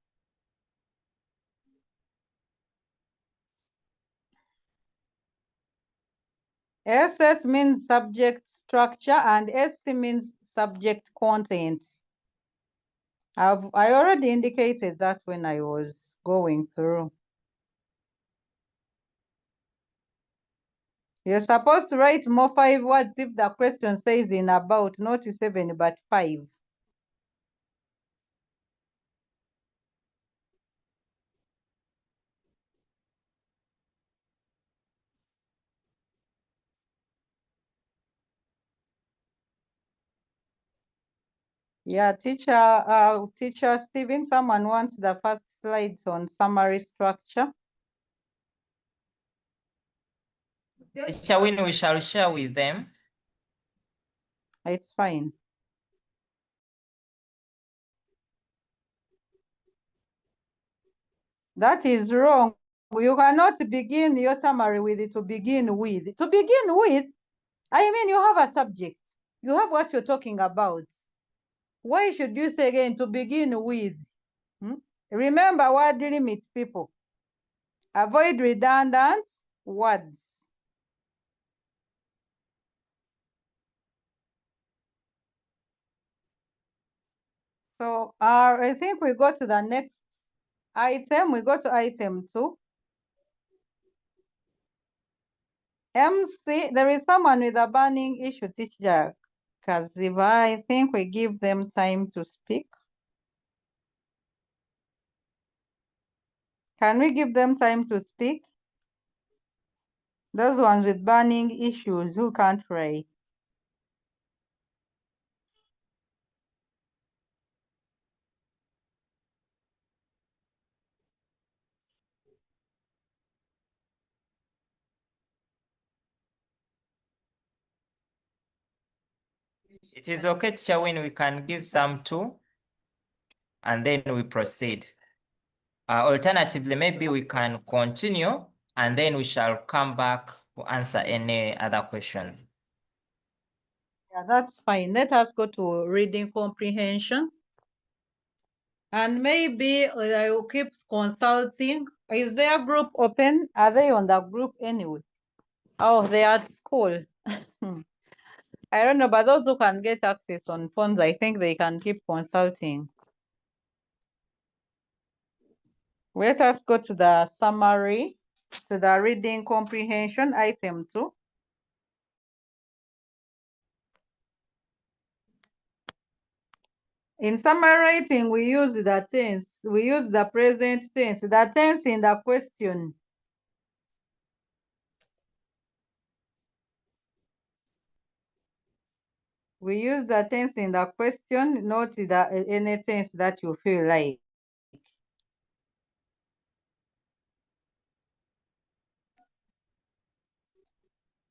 SS means subject structure and SC means subject content. I already indicated that when I was going through. You're supposed to write more 5 words if the question says in about, not 7, but 5. Yeah, teacher Stephen, someone wants the first slides on summary structure. Teacher Winnie, we shall share with them. It's fine. That is wrong. You cannot begin your summary with it to begin with. To begin with, I mean, you have a subject. You have what you're talking about. Why should you say again to begin with? Remember word limit, people. Avoid redundant words. So I think we go to the next item. We go to item 2. MC, there is someone with a burning issue, teacher Kaziva. I think we give them time to speak. Can we give them time to speak? Those ones with burning issues who can't write. It is okay, Teacher Win, we can give some too, and then we proceed. Alternatively, maybe we can continue, and then we shall come back to answer any other questions. Yeah, that's fine. Let us go to reading comprehension. And maybe I will keep consulting. Is their group open? Are they on the group anyway? Oh, they are at school. I don't know, but those who can get access on phones, I think they can keep consulting. Let us go to the summary, to the reading comprehension, item 2. In summarizing, we use the tense. We use the present tense, the tense in the question. We use the tense in the question, not any tense that you feel like.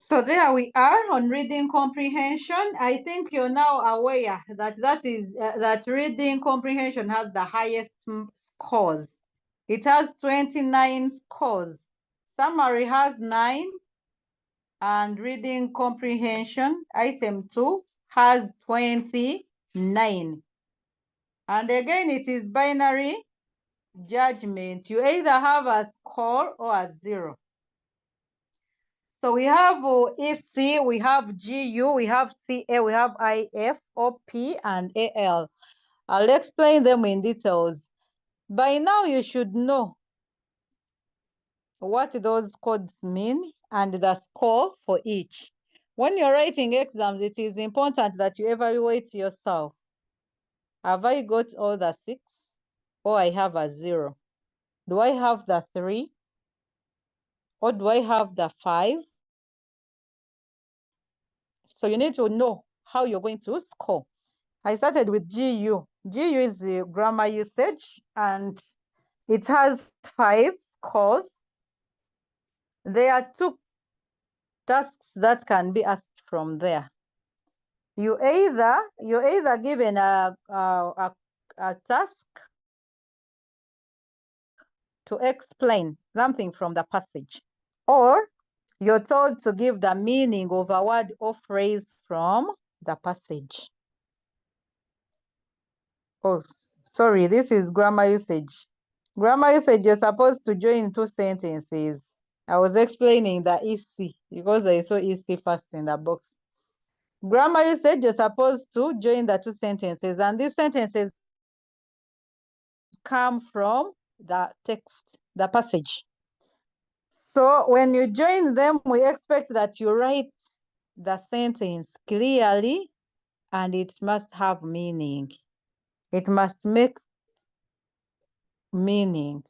So there we are on reading comprehension. I think you're now aware that that reading comprehension has the highest scores. It has 29 scores. Summary has 9, and reading comprehension, item 2, has 29. And again, it is binary judgment. You either have a score or a 0. So we have EC, we have GU, we have CA, we have IF, OP, and AL. I'll explain them in details. By now, you should know what those codes mean and the score for each. When you're writing exams, it is important that you evaluate yourself. Have I got all the 6, or I have a 0? Do I have the 3, or do I have the 5? So you need to know how you're going to score. I started with GU. GU is the grammar usage, and it has 5 scores. There are 2 tasks that can be asked from there. You're either given a task to explain something from the passage, or you're told to give the meaning of a word or phrase from the passage. Oh, sorry, this is grammar usage. Grammar usage, you're supposed to join 2 sentences. I was explaining the EC because I saw EC first in the box. Grammar usage, you're supposed to join the 2 sentences, and these sentences come from the text, the passage. So when you join them, we expect that you write the sentence clearly, and it must have meaning. It must make meaning.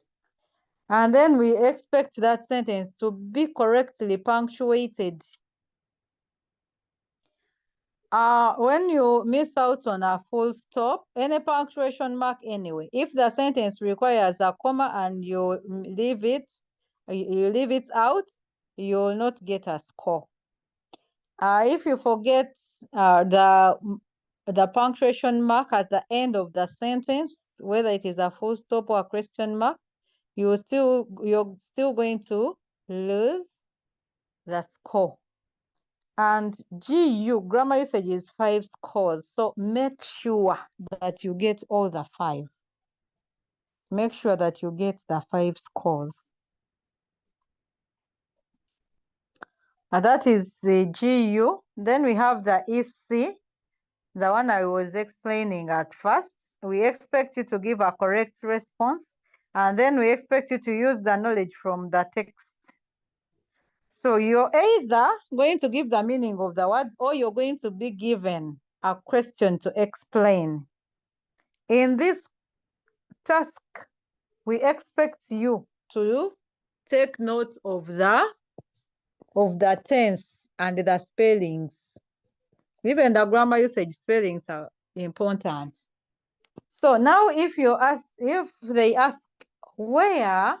And then we expect that sentence to be correctly punctuated. When you miss out on a full stop, any punctuation mark anyway, if the sentence requires a comma and you leave it out, you will not get a score. If you forget the punctuation mark at the end of the sentence, whether it is a full stop or a question mark, you're still going to lose the score. And GU, grammar usage, is 5 scores. So make sure that you get all the 5. Make sure that you get the 5 scores. And that is the GU. Then we have the EC, the one I was explaining at first. We expect you to give a correct response, and then we expect you to use the knowledge from the text. So you're either going to give the meaning of the word, or you're going to be given a question to explain. In this task, we expect you to take note of the tense and the spellings. Even the grammar usage spellings are important. So now if they ask, where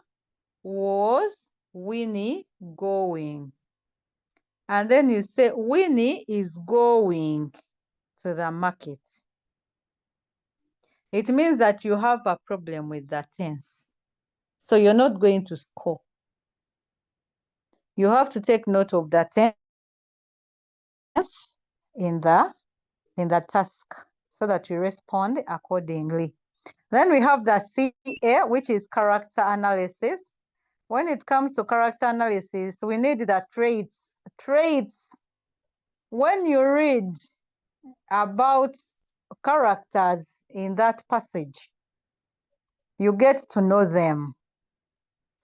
was Winnie going? And then you say, Winnie is going to the market. It means that you have a problem with the tense. So you're not going to score. You have to take note of the tense in the task so that you respond accordingly. Then we have the CA, which is character analysis. When it comes to character analysis, we need the traits. Traits. When you read about characters in that passage, you get to know them.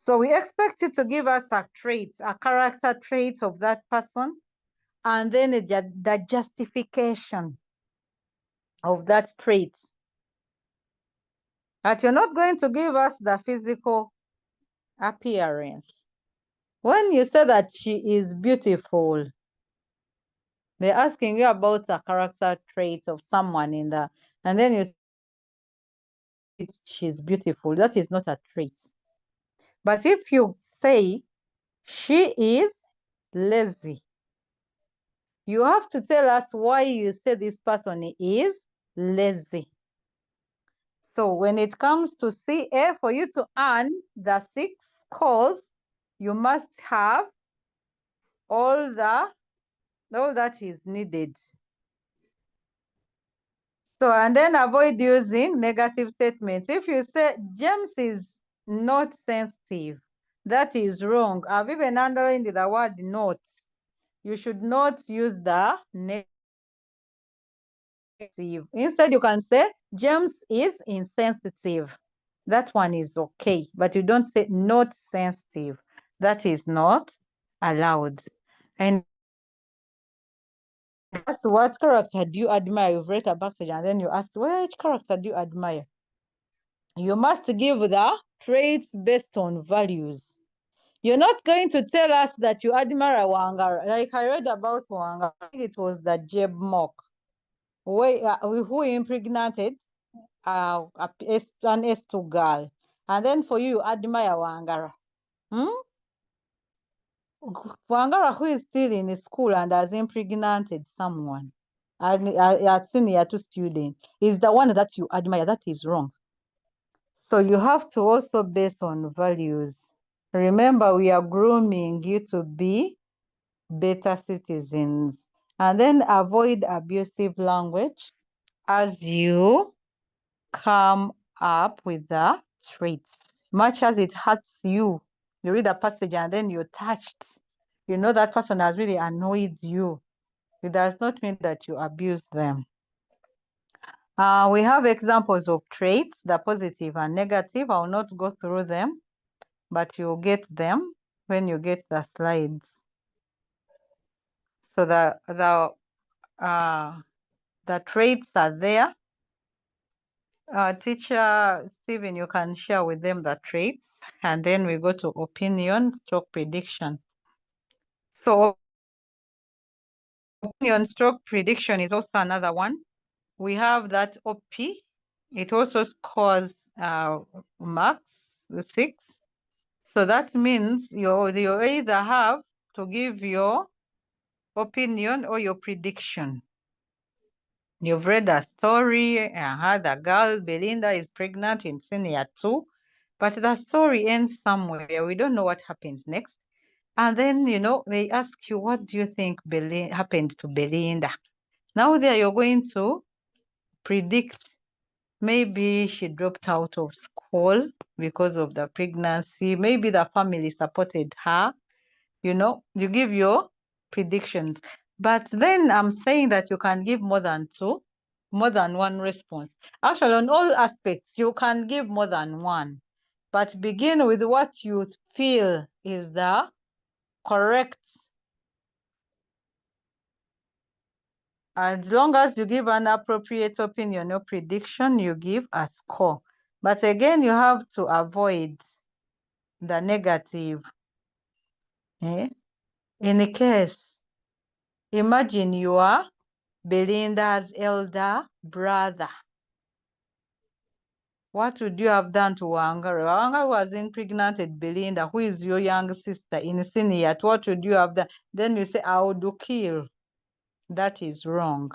So we expect you to give us a character trait of that person, and then the justification of that trait. But you're not going to give us the physical appearance. When you say that she is beautiful, they're asking you about a character trait of someone in the, and then you say she's beautiful. That is not a trait. But if you say she is lazy, you have to tell us why you say this person is lazy. So when it comes to CA, for you to earn the 6 scores, you must have all that is needed. So, and then avoid using negative statements. If you say James is not sensitive, that is wrong. I've even underlined the word not. You should not use the negative. Instead, you can say James is insensitive. That one is okay, but you don't say not sensitive. That is not allowed. And ask, what character do you admire? You've read a passage and then you ask, which character do you admire? You must give the traits based on values. You're not going to tell us that you admire Wangara. Like I read about Wangara, I think it was the Jeb Mock, who impregnated an S2 girl. And then for you admire Wangara. Wangara, who is still in school and has impregnated someone, a senior 2 student, is the one that you admire. That is wrong. So you have to also base on values. Remember, we are grooming you to be better citizens. And then avoid abusive language as you come up with the traits. Much as it hurts you, you read a passage and then you're touched. You know that person has really annoyed you. It does not mean that you abuse them. We have examples of traits, the positive and negative. I will not go through them, but you'll get them when you get the slides. So the traits are there. Teacher Stephen, you can share with them the traits, and then we go to opinion stroke prediction. So opinion stroke prediction is also another one. We have that OP. It also scores marks, the 6. So that means you either have to give your opinion or your prediction. You've read a story, the girl Belinda is pregnant in senior 2, but the story ends somewhere. We don't know what happens next. And then, they ask you, what do you think happened to Belinda? Now there you're going to predict. Maybe she dropped out of school because of the pregnancy. Maybe the family supported her. You give your predictions. But then I'm saying that you can give more than one response. Actually, on all aspects, you can give more than one. But begin with what you feel is the correct. As long as you give an appropriate opinion or prediction, you give a score. But again, you have to avoid the negative. Eh? In a case, imagine you are Belinda's elder brother. What would you have done to Wangari? Wangari was impregnated Belinda, who is your young sister in senior. What would you have done? Then you say, I would kill. That is wrong.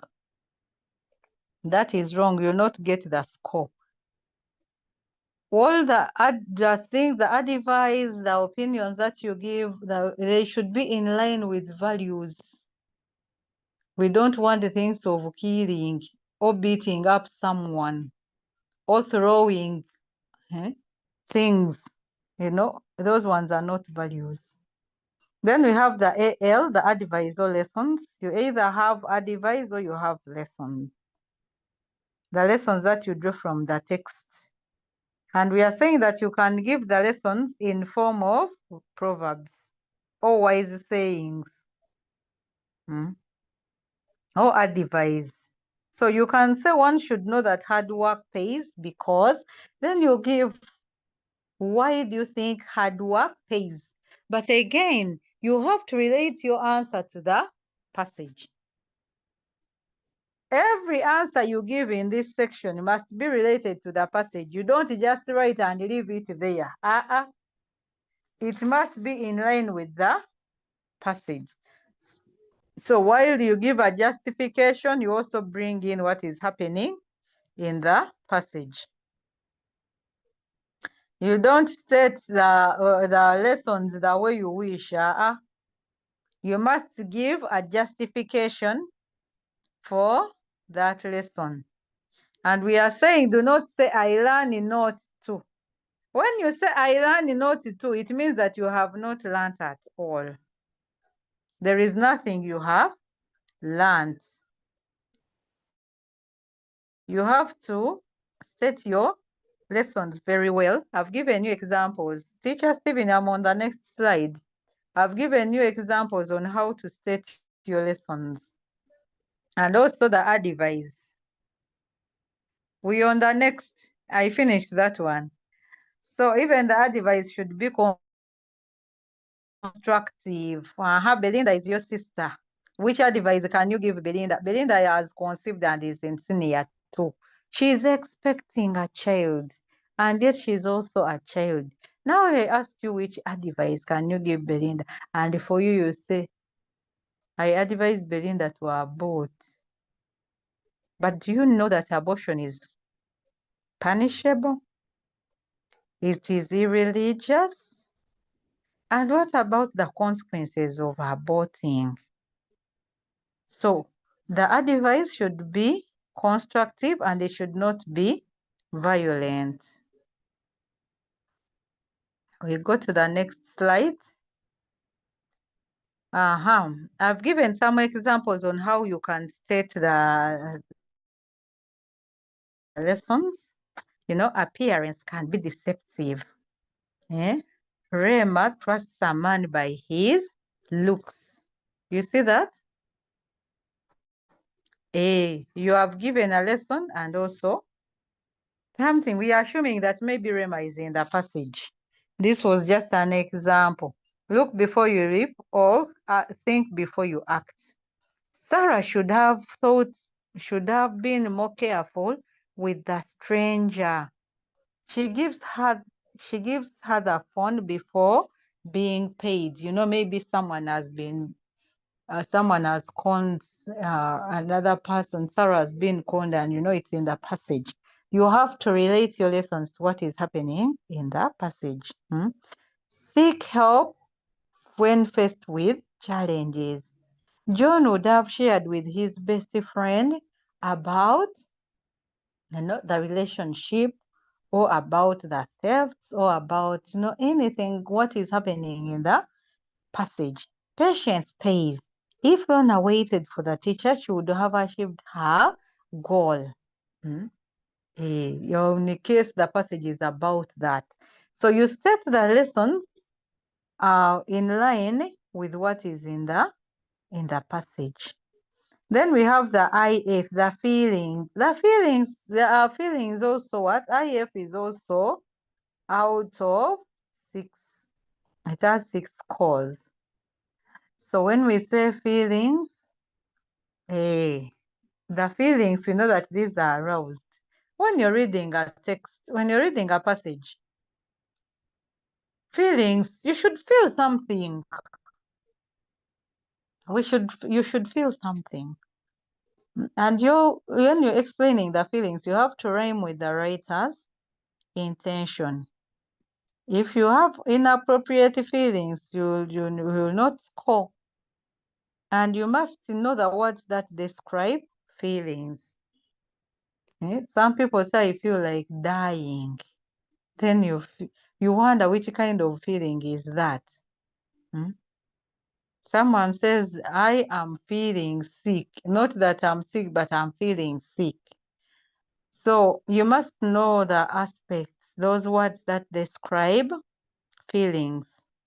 That is wrong. You'll not get the score. All the things, the advice, the opinions that you give, they should be in line with values. We don't want the things of killing or beating up someone or throwing things, you know, those ones are not values. Then we have the AL, the advice or lessons. You either have advice or you have lessons. The lessons that you draw from the text. And we are saying that you can give the lessons in form of proverbs or wise sayings or advice. So you can say one should know that hard work pays, because then you give, why do you think hard work pays? But again, you have to relate your answer to the passage. Every answer you give in this section must be related to the passage. You don't just write and leave it there. It must be in line with the passage. So while you give a justification, you also bring in what is happening in the passage. You don't state the lessons the way you wish. You must give a justification for that lesson. And we are saying, do not say, I learn not to. When you say, I learn not to, it means that you have not learned at all. There is nothing you have learned. You have to state your lessons very well. I've given you examples. Teacher Stephen, I'm on the next slide. I've given you examples on how to state your lessons. And also the advice. We on the next, I finished that one. So even the advice should be constructive. Belinda is your sister. Which advice can you give Belinda? Belinda has conceived and is in senior 2. She's expecting a child, and yet she's also a child. Now I ask you, which advice can you give Belinda? And for you, you say, I advise Belinda to abort. But do you know that abortion is punishable? It is irreligious. And what about the consequences of aborting? So the advice should be constructive and it should not be violent. We go to the next slide. I've given some examples on how you can state the lessons. You know, appearance can be deceptive. Rema trusts a man by his looks. You see that? You have given a lesson and also something. We are assuming that maybe Rema is in the passage. This was just an example. Look before you leap, or think before you act. Sarah should have been more careful with the stranger. She gives her the phone before being paid. You know, maybe someone has conned another person. Sarah has been conned, and you know it's in the passage. You have to relate your lessons to what is happening in the passage. Seek help when faced with challenges. John would have shared with his best friend about the relationship, or about the thefts, or about anything, what is happening in the passage. Patience pays. If Lorna waited for the teacher, she would have achieved her goal. In case the passage is about that. So you set the lessons in line with what is in the passage. Then we have the IF, the feelings. There are feelings also what? IF is also out of 6. It has 6 cores. So when we say feelings, the feelings, we know that these are aroused. When you're reading a text, when you're reading a passage, feelings, you should feel something. You should feel something. And when you're explaining the feelings, you have to rhyme with the writer's intention. If you have inappropriate feelings, you will not score. And you must know the words that describe feelings. Some people say, I feel like dying. Then you wonder which kind of feeling is that. Someone says, I am feeling sick. Not that I'm sick, but I'm feeling sick. So you must know the aspects, those words that describe feelings.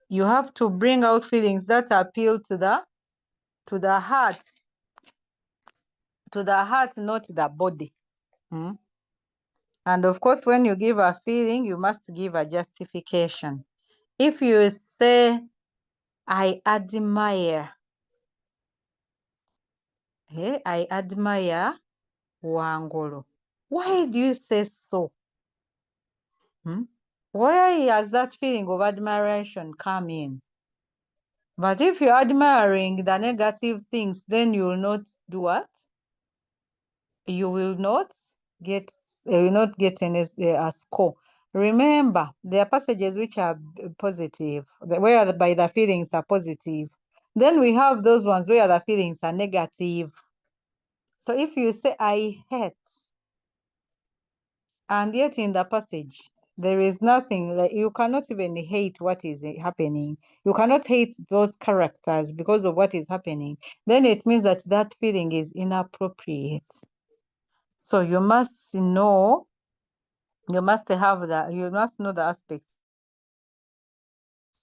You have to bring out feelings that appeal to the heart, not the body. And of course, when you give a feeling, you must give a justification. If you say, I admire, I admire Wangolo. Why do you say so? Where has that feeling of admiration come in? But if you're admiring the negative things, then you will not do what? You will not get a score. Remember, there are passages which are positive, whereby the feelings are positive. Then we have those ones where the feelings are negative. So if you say, I hate, and yet in the passage, there is nothing, like you cannot even hate what is happening. You cannot hate those characters because of what is happening. Then it means that that feeling is inappropriate. So you must know, you must know the aspects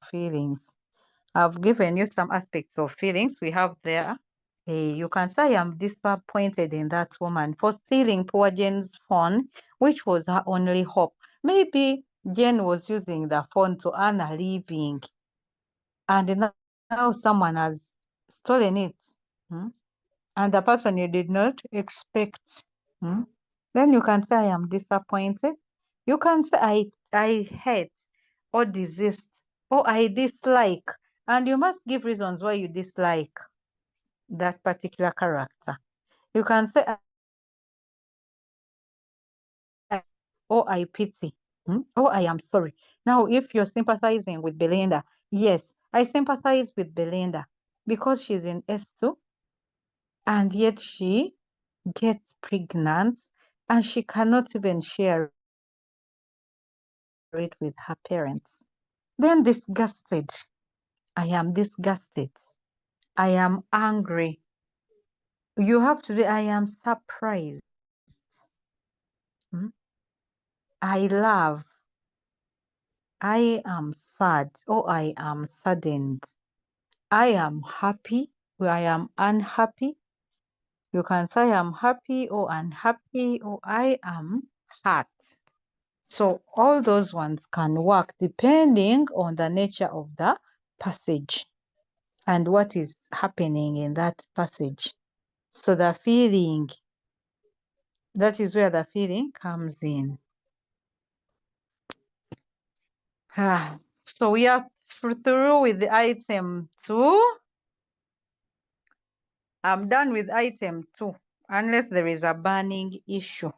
of feelings. I've given you some aspects of feelings we have there. You can say, I am disappointed in that woman for stealing poor Jane's phone, which was her only hope. Maybe Jane was using the phone to earn a living, and now someone has stolen it, and the person you did not expect. Then you can say, I am disappointed. You can say, I hate or desist or I dislike, and you must give reasons why you dislike that particular character. You can say, or I pity, or I am sorry. Now, if you're sympathizing with Belinda, yes, I sympathize with Belinda because she's in S2 and yet she gets pregnant and she cannot even share it with her parents. Then disgusted. I am disgusted. I am angry. You have to be, I am surprised. I love. I am sad or I am saddened. I am happy or I am unhappy. You can say I am happy or unhappy or I am hurt. So all those ones can work depending on the nature of the passage and what is happening in that passage. So the feeling, that is where the feeling comes in. So we are through with the item 2. I'm done with item 2, unless there is a burning issue.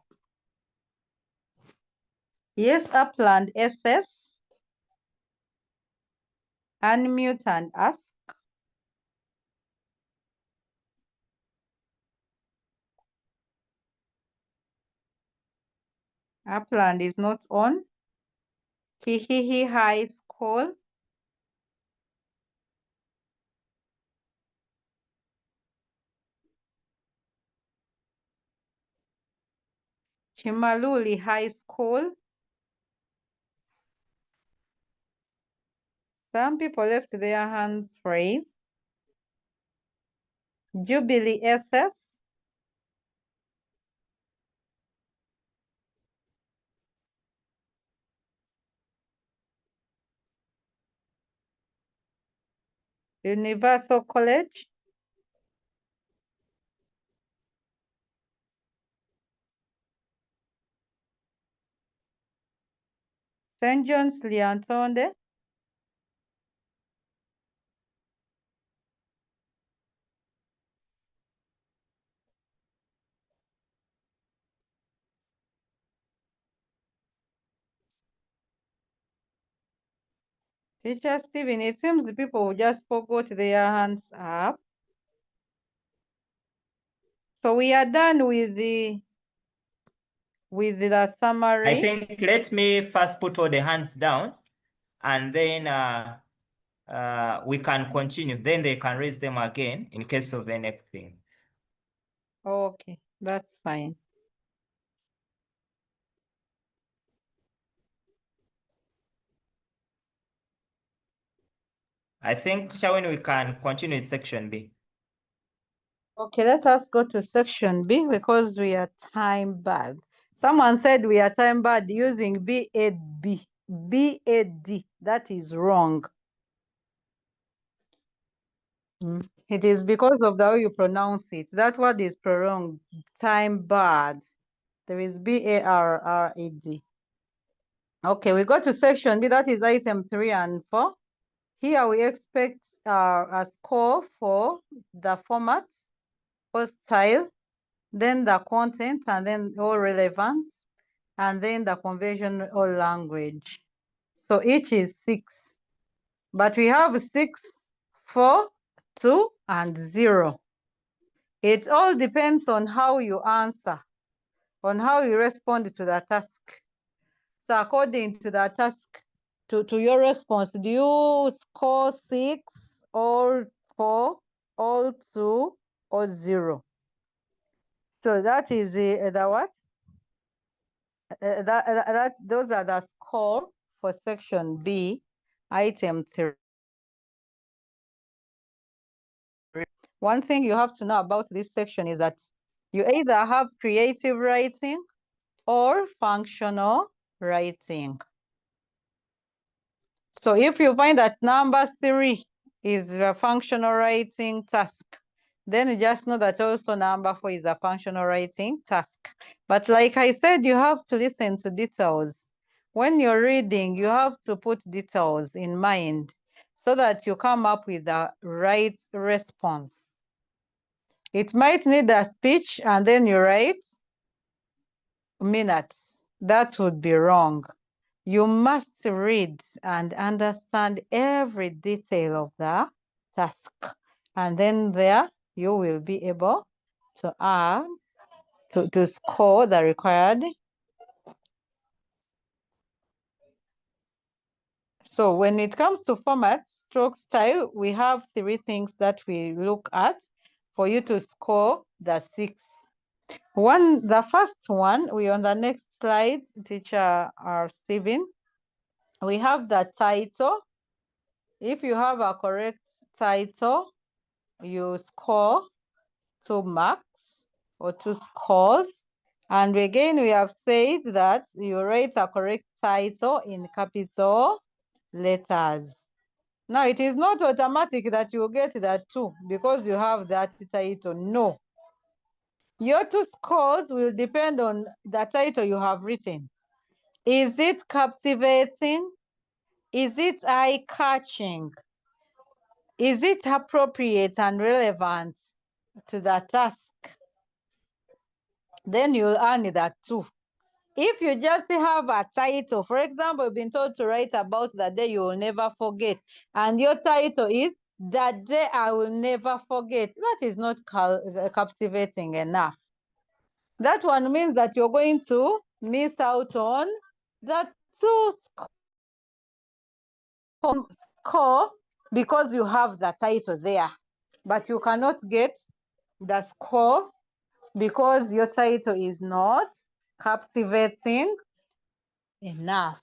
Yes, Upland SS. Unmute and ask. Upland is not on. Hihihi High School. Chimaluli High School. Some people left their hands raised. Jubilee SS. Universal College, St. John's Liantonde, Teacher Stephen, it seems the people who just forgot their hands up. So we are done with the summary. I think let me first put all the hands down, and then we can continue. Then they can raise them again in case of anything. Okay, that's fine. I think, Shawen, we can continue with section B. Okay, let us go to section B because we are time bad. Someone said we are time bad using BAD. BAD. That is wrong. It is because of the way you pronounce it. That word is prolonged. Time bad. There is BARRAD. Okay, we go to section B. That is item 3 and 4. Here we expect a score for the format or style, then the content, and then all relevance, and then the conversion or language. So each is 6. But we have 6, 4, 2, and 0. It all depends on how you answer, on how you respond to the task. So according to the task, to your response, do you score 6 or 4 or 2 or 0? So that is the what? Those are the score for section B, item 3. One thing you have to know about this section is that you either have creative writing or functional writing. So if you find that number 3 is a functional writing task, then you just know that also number 4 is a functional writing task. But like I said, you have to listen to details. When you're reading, you have to put details in mind so that you come up with the right response. It might need a speech and then you write minutes. That would be wrong. You must read and understand every detail of the task. And then there you will be able to add, to score the required. So when it comes to format, stroke style, we have 3 things that we look at for you to score the 6. The first one, we on the next slide, teacher Stephen, we have the title. If you have a correct title, you score 2 marks or 2 scores. And again, we have said that you write a correct title in capital letters. Now, it is not automatic that you get that 2 because you have that title. No. Your 2 scores will depend on the title you have written. Is it captivating? Is it eye-catching? Is it appropriate and relevant to the task? Then you'll earn that 2. If you just have a title, for example, you've been told to write about the day you will never forget, and your title is "The Day I Will Never Forget," that is not captivating enough. That one means that you're going to miss out on the 2 score because you have the title there, but you cannot get the score because your title is not captivating enough.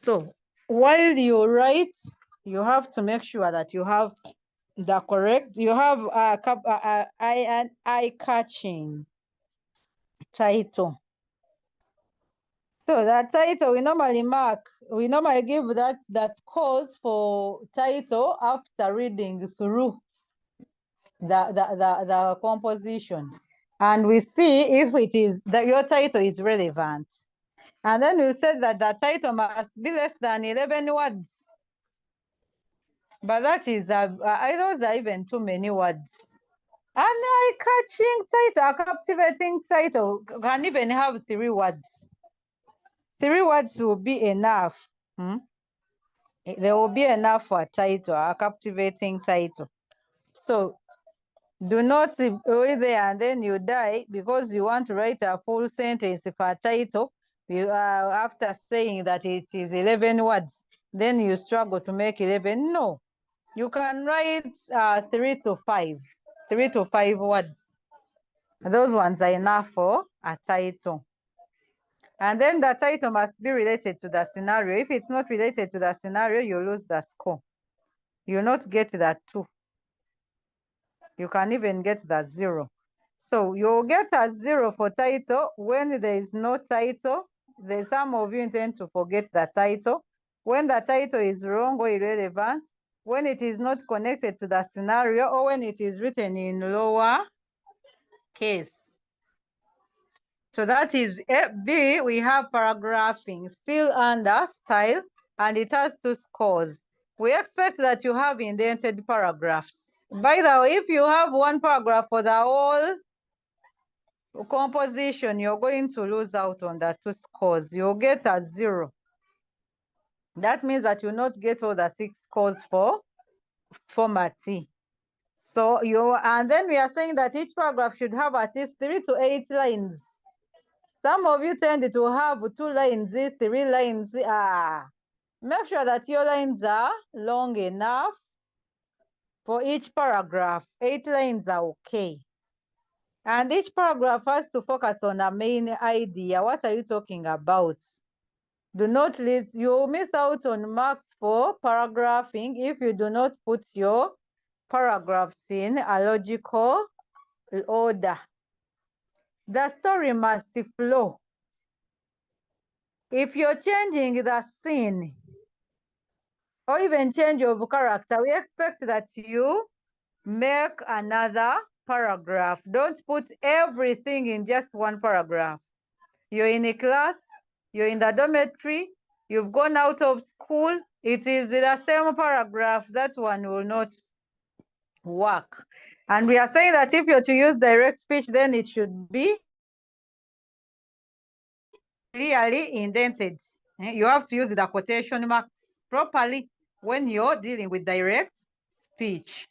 So while you write, you have to make sure that you have the correct, you have an eye-catching title. So that title, we normally give that scores for title after reading through the composition. And we see if it is that your title is relevant. And then we said that the title must be less than 11 words. But that is, those are even too many words. An eye-catching title, a captivating title can even have 3 words. 3 words will be enough. There will be enough for a title, a captivating title. So do not go there and then you die because you want to write a full sentence for a title. After saying that it is 11 words, then you struggle to make 11. No, you can write 3 to 5 words. Those ones are enough for a title. And then the title must be related to the scenario. If it's not related to the scenario, you lose the score. You'll not get that 2. You can even get that 0. So you'll get a 0 for title when there is no title. Some of you intend to forget the title. When the title is wrong or irrelevant, when it is not connected to the scenario, or when it is written in lower case. So that is B. We have paragraphing still under style, and it has 2 scores. We expect that you have indented paragraphs. By the way, if you have 1 paragraph for the whole composition, you're going to lose out on the 2 scores. You'll get a 0. That means that you'll not get all the 6 scores for format C. So and then we are saying that each paragraph should have at least 3 to 8 lines. Some of you tend to have 2 lines, 3 lines. Make sure that your lines are long enough for each paragraph. 8 lines are okay. And each paragraph has to focus on a main idea. What are you talking about? Do not list, you'll miss out on marks for paragraphing if you do not put your paragraphs in a logical order. The story must flow. If you're changing the scene or even change of character, we expect that you make another paragraph. Don't put everything in just 1 paragraph. You're in a class, you're in the dormitory, you've gone out of school, it is the same paragraph. That one will not work. And we are saying that if you're to use direct speech, then it should be clearly indented. You have to use the quotation marks properly when you're dealing with direct speech.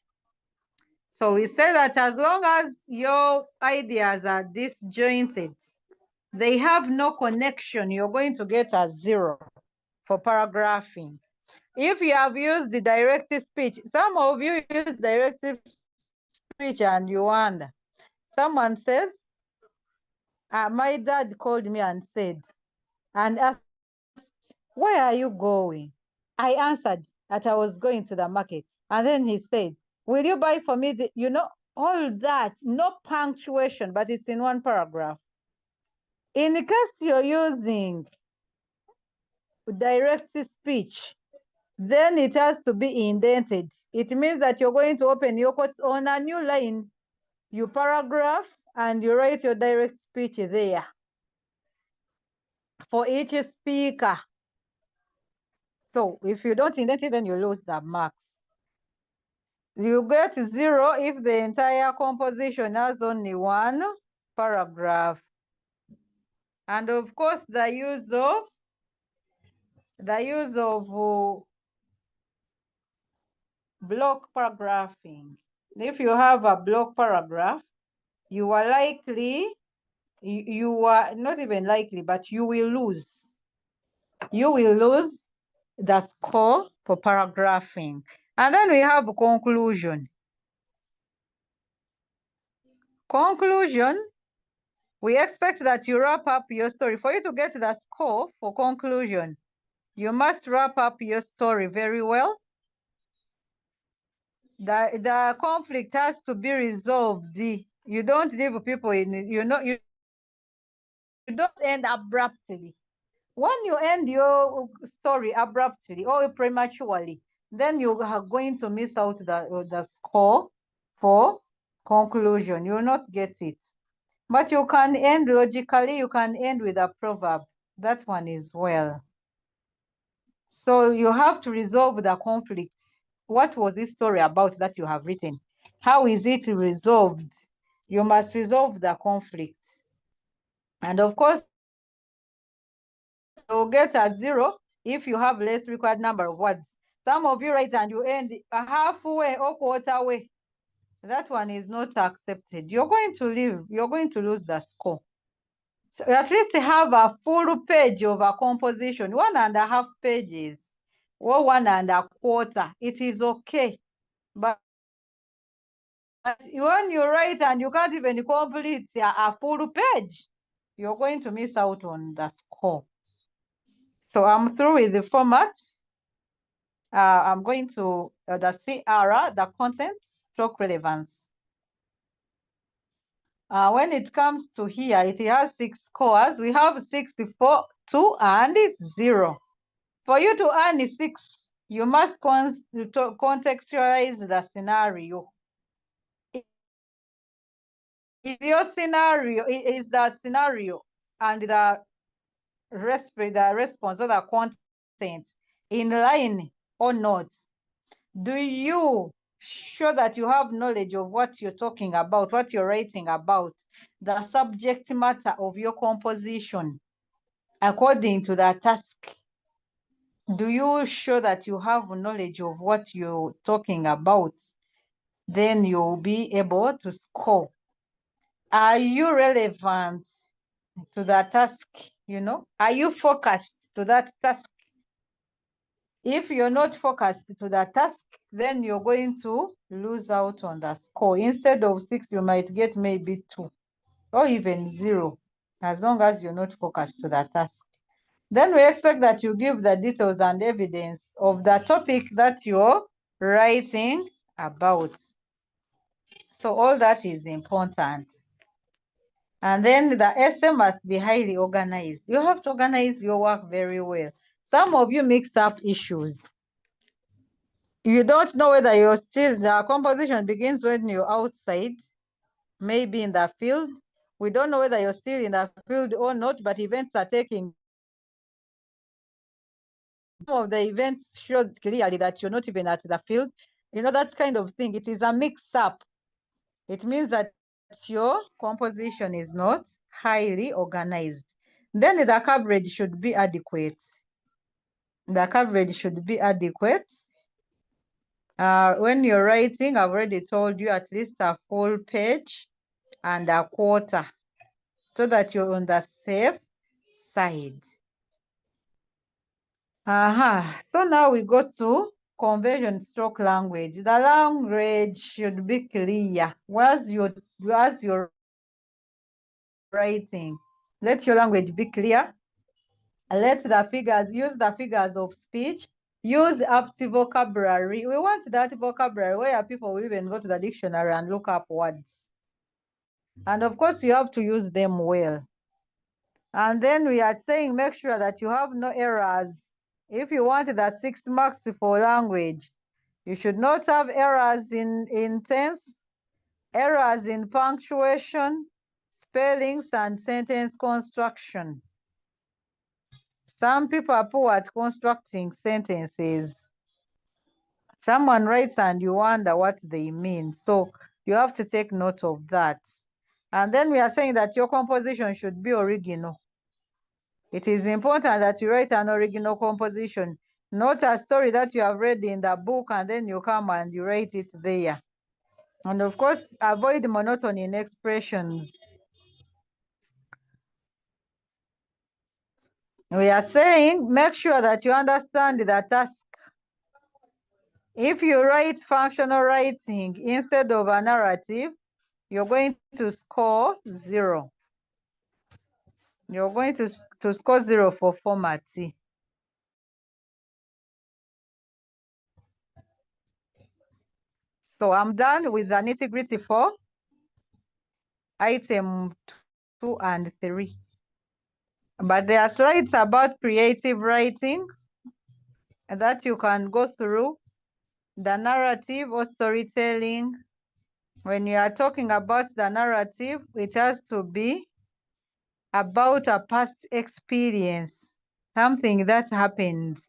So we say that as long as your ideas are disjointed, they have no connection, you're going to get a 0 for paragraphing. If you have used the directive speech, some of you use directive speech and you wonder. Someone says, my dad called me and said, and asked, where are you going? I answered that I was going to the market. And then he said, will you buy for me, all that, no punctuation, but it's in 1 paragraph. In the case you're using direct speech, then it has to be indented. It means that you're going to open your quotes on a new line, you paragraph, and you write your direct speech there for each speaker. So if you don't indent it, then you lose the marks. You get 0 if the entire composition has only 1 paragraph. And of course, the use of block paragraphing. If you have a block paragraph, you are likely, you are not even likely, but you will lose. You will lose the score for paragraphing. And then we have conclusion. Conclusion, we expect that you wrap up your story. For you to get the score for conclusion, you must wrap up your story very well. The conflict has to be resolved. You don't leave people in, you don't end abruptly. When you end your story abruptly or prematurely, then you are going to miss out the score for conclusion. You will not get it. But you can end logically, you can end with a proverb. That one is well. So you have to resolve the conflict. What was this story about that you have written? How is it resolved? You must resolve the conflict. And of course, you'll get a 0 if you have less required number of words. Some of you write and you end a halfway or quarter way. That one is not accepted. You're going to leave. You're going to lose the score. So at least have a full page of a composition, 1.5 pages or 1.25. It is okay. But when you write and you can't even complete a full page, you're going to miss out on the score. So I'm through with the format. I'm going to the CR, the content, stroke relevance. When it comes to here, it has 6 scores. We have 64, 2, and 0. For you to earn 6, you must contextualize the scenario. Is your scenario, is the scenario and the response or the content in line or not? Do you show that you have knowledge of what you're talking about, what you're writing about, the subject matter of your composition according to the task? Do you show that you have knowledge of what you're talking about? Then you'll be able to score. Are you relevant to the task? Are you focused to that task? If you're not focused to the task, then you're going to lose out on the score. Instead of 6, you might get maybe 2 or even 0, as long as you're not focused to the task. Then we expect that you give the details and evidence of the topic that you're writing about. So all that is important. And then the essay must be highly organized. You have to organize your work very well. Some of you mixed up issues. You don't know whether you're still, the composition begins when you're outside, maybe in the field. We don't know whether you're still in the field or not, but events are taking. Some of the events show clearly that you're not even at the field. That kind of thing. It is a mix-up. It means that your composition is not highly organized. Then the coverage should be adequate. The coverage should be adequate. When you're writing, I've already told you at least a full page and a quarter so that you're on the safe side. So now we go to conversion stroke language. The language should be clear as you're writing. Let your language be clear. Let the figures, use the figures of speech. Use active vocabulary. We want that vocabulary where people will even go to the dictionary and look up words. And of course, you have to use them well. And then we are saying make sure that you have no errors. If you want the 6 marks for language, you should not have errors in tense, errors in punctuation, spellings, and sentence construction. Some people are poor at constructing sentences. Someone writes and you wonder what they mean. So you have to take note of that. And then we are saying that your composition should be original. It is important that you write an original composition, not a story that you have read in the book and then you come and you write it there. And of course, avoid monotony in expressions. We are saying make sure that you understand the task. If you write functional writing instead of a narrative, you're going to score 0. You're going to score 0 for format C. So I'm done with the nitty-gritty for item 2 and 3. But there are slides about creative writing that you can go through. The narrative or storytelling. When you are talking about the narrative, it has to be about a past experience, something that happened.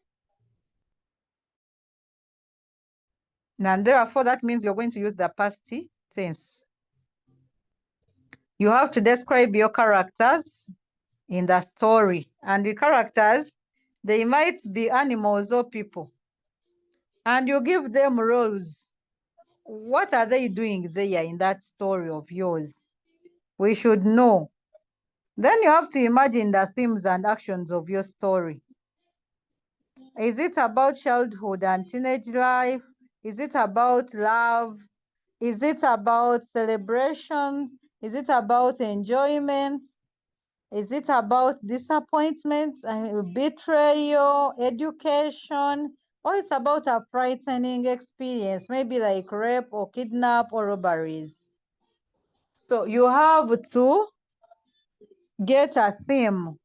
And therefore, that means you're going to use the past tense. You have to describe your characters in the story. And the characters, they might be animals or people. And you give them roles. What are they doing there in that story of yours? We should know. Then you have to imagine the themes and actions of your story. Is it about childhood and teenage life? Is it about love? Is it about celebrations? Is it about enjoyment? Is it about disappointment, betrayal, education? Or it's about a frightening experience, maybe like rape or kidnap or robberies? So you have to get a theme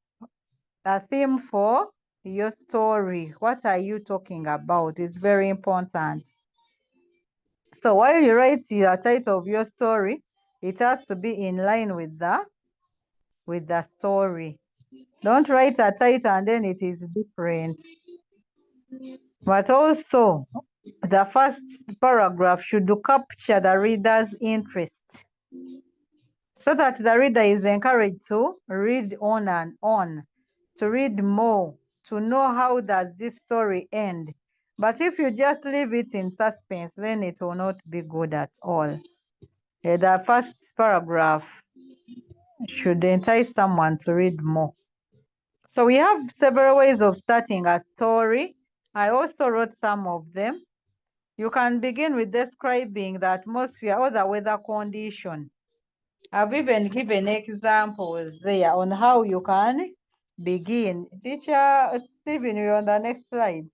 for your story. What are you talking about? It's very important. So while you write the title of your story, it has to be in line with the story. Don't write a title and then it is different. But also, the first paragraph should capture the reader's interest so that the reader is encouraged to read on and on, to read more, to know how does this story end. But if you just leave it in suspense, then it will not be good at all. The first paragraph should entice someone to read more. So we have several ways of starting a story. I also wrote some of them. You can begin with describing the atmosphere or the weather condition. I've even given examples there on how you can begin. Teacher Stephen, you're on the next slide.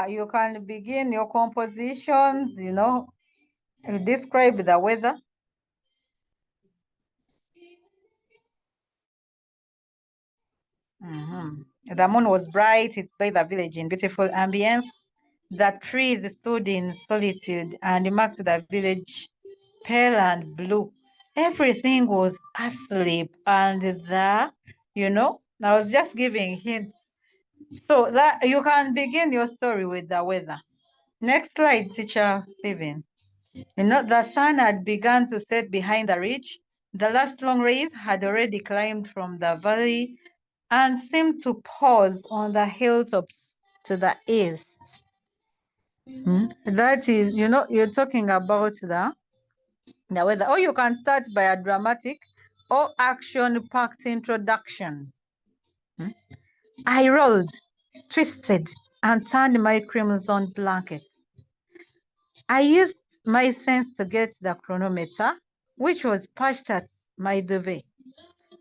You can begin your compositions, describe the weather. The moon was bright, it bathed the village in beautiful ambience. The trees stood in solitude and marked the village pale and blue. Everything was asleep, and I was just giving hints. So that you can begin your story with the weather. Next slide, teacher Stephen. The sun had begun to set behind the ridge. The last long rays had already climbed from the valley and seemed to pause on the hilltops to the east. That is, you're talking about the weather. Or you can start by a dramatic or action-packed introduction. I rolled, twisted, and turned my crimson blanket. I used my sense to get the chronometer, which was perched at my duvet.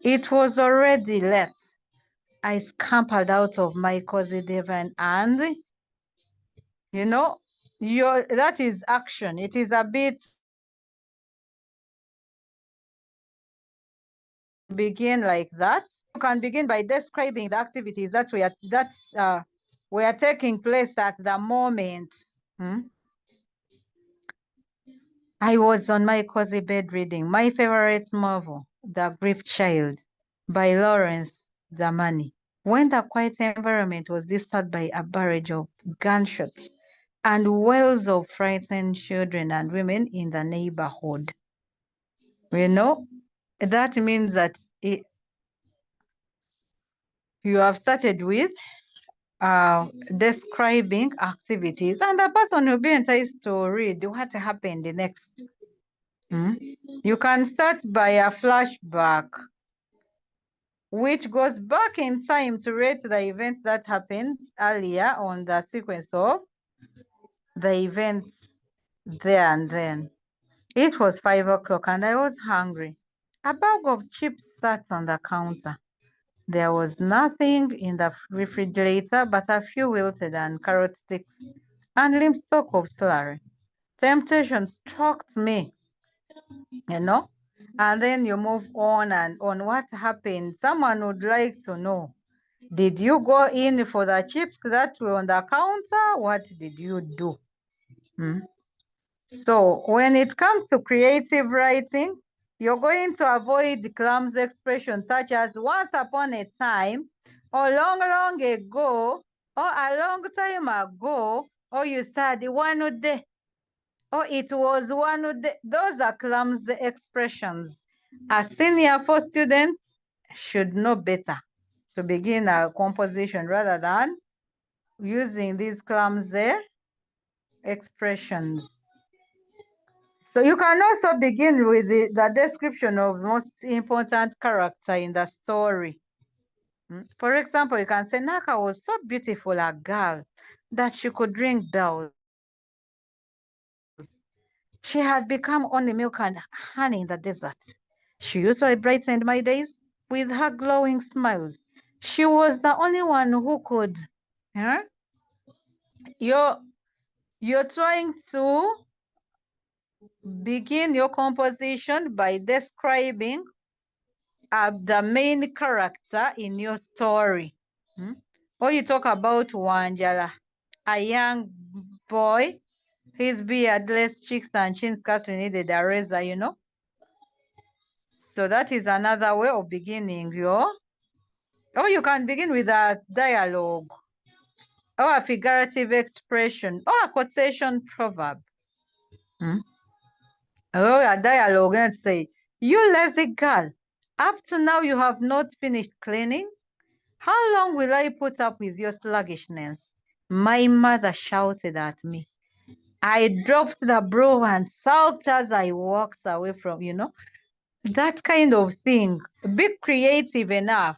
It was already late. I scampered out of my cozy divan and, that is action. It is a bit begin like that. You can begin by describing the activities that were taking place at the moment. I was on my cozy bed reading my favorite novel, The Grief Child by Lawrence Zamani, when the quiet environment was disturbed by a barrage of gunshots and wails of frightened children and women in the neighborhood. That means that you have started with describing activities, and the person will be enticed to read what happened next. You can start by a flashback, which goes back in time to rate the events that happened earlier on the sequence of the events there and then. It was 5 o'clock and I was hungry. A bag of chips sat on the counter. There was nothing in the refrigerator but a few wilted and carrot sticks and limp stock of celery. Temptation stalked me, And then you move on and on. What happened? Someone would like to know. Did you go in for the chips that were on the counter? What did you do? So when it comes to creative writing, you're going to avoid clumsy expressions such as once upon a time, or long, long ago, or a long time ago, or you studied one day, or it was one day. Those are clumsy expressions. A senior for students should know better to begin a composition rather than using these clumsy expressions. So you can also begin with the description of most important character in the story. For example, you can say Naka was so beautiful a girl that she could ring bells. She had become only milk and honey in the desert. She usually brightened my days with her glowing smiles. She was the only one who could. You're trying to begin your composition by describing the main character in your story. Or you talk about Wanjala, a young boy, his beardless cheeks and chin scarcely needed a razor, you know. So that is another way of beginning your, or you can begin with a dialogue, or a figurative expression, or a quotation proverb. Or a dialogue and say, you lazy girl, up to now you have not finished cleaning. How long will I put up with your sluggishness? My mother shouted at me. I dropped the broom and sulked as I walked away from, that kind of thing. Be creative enough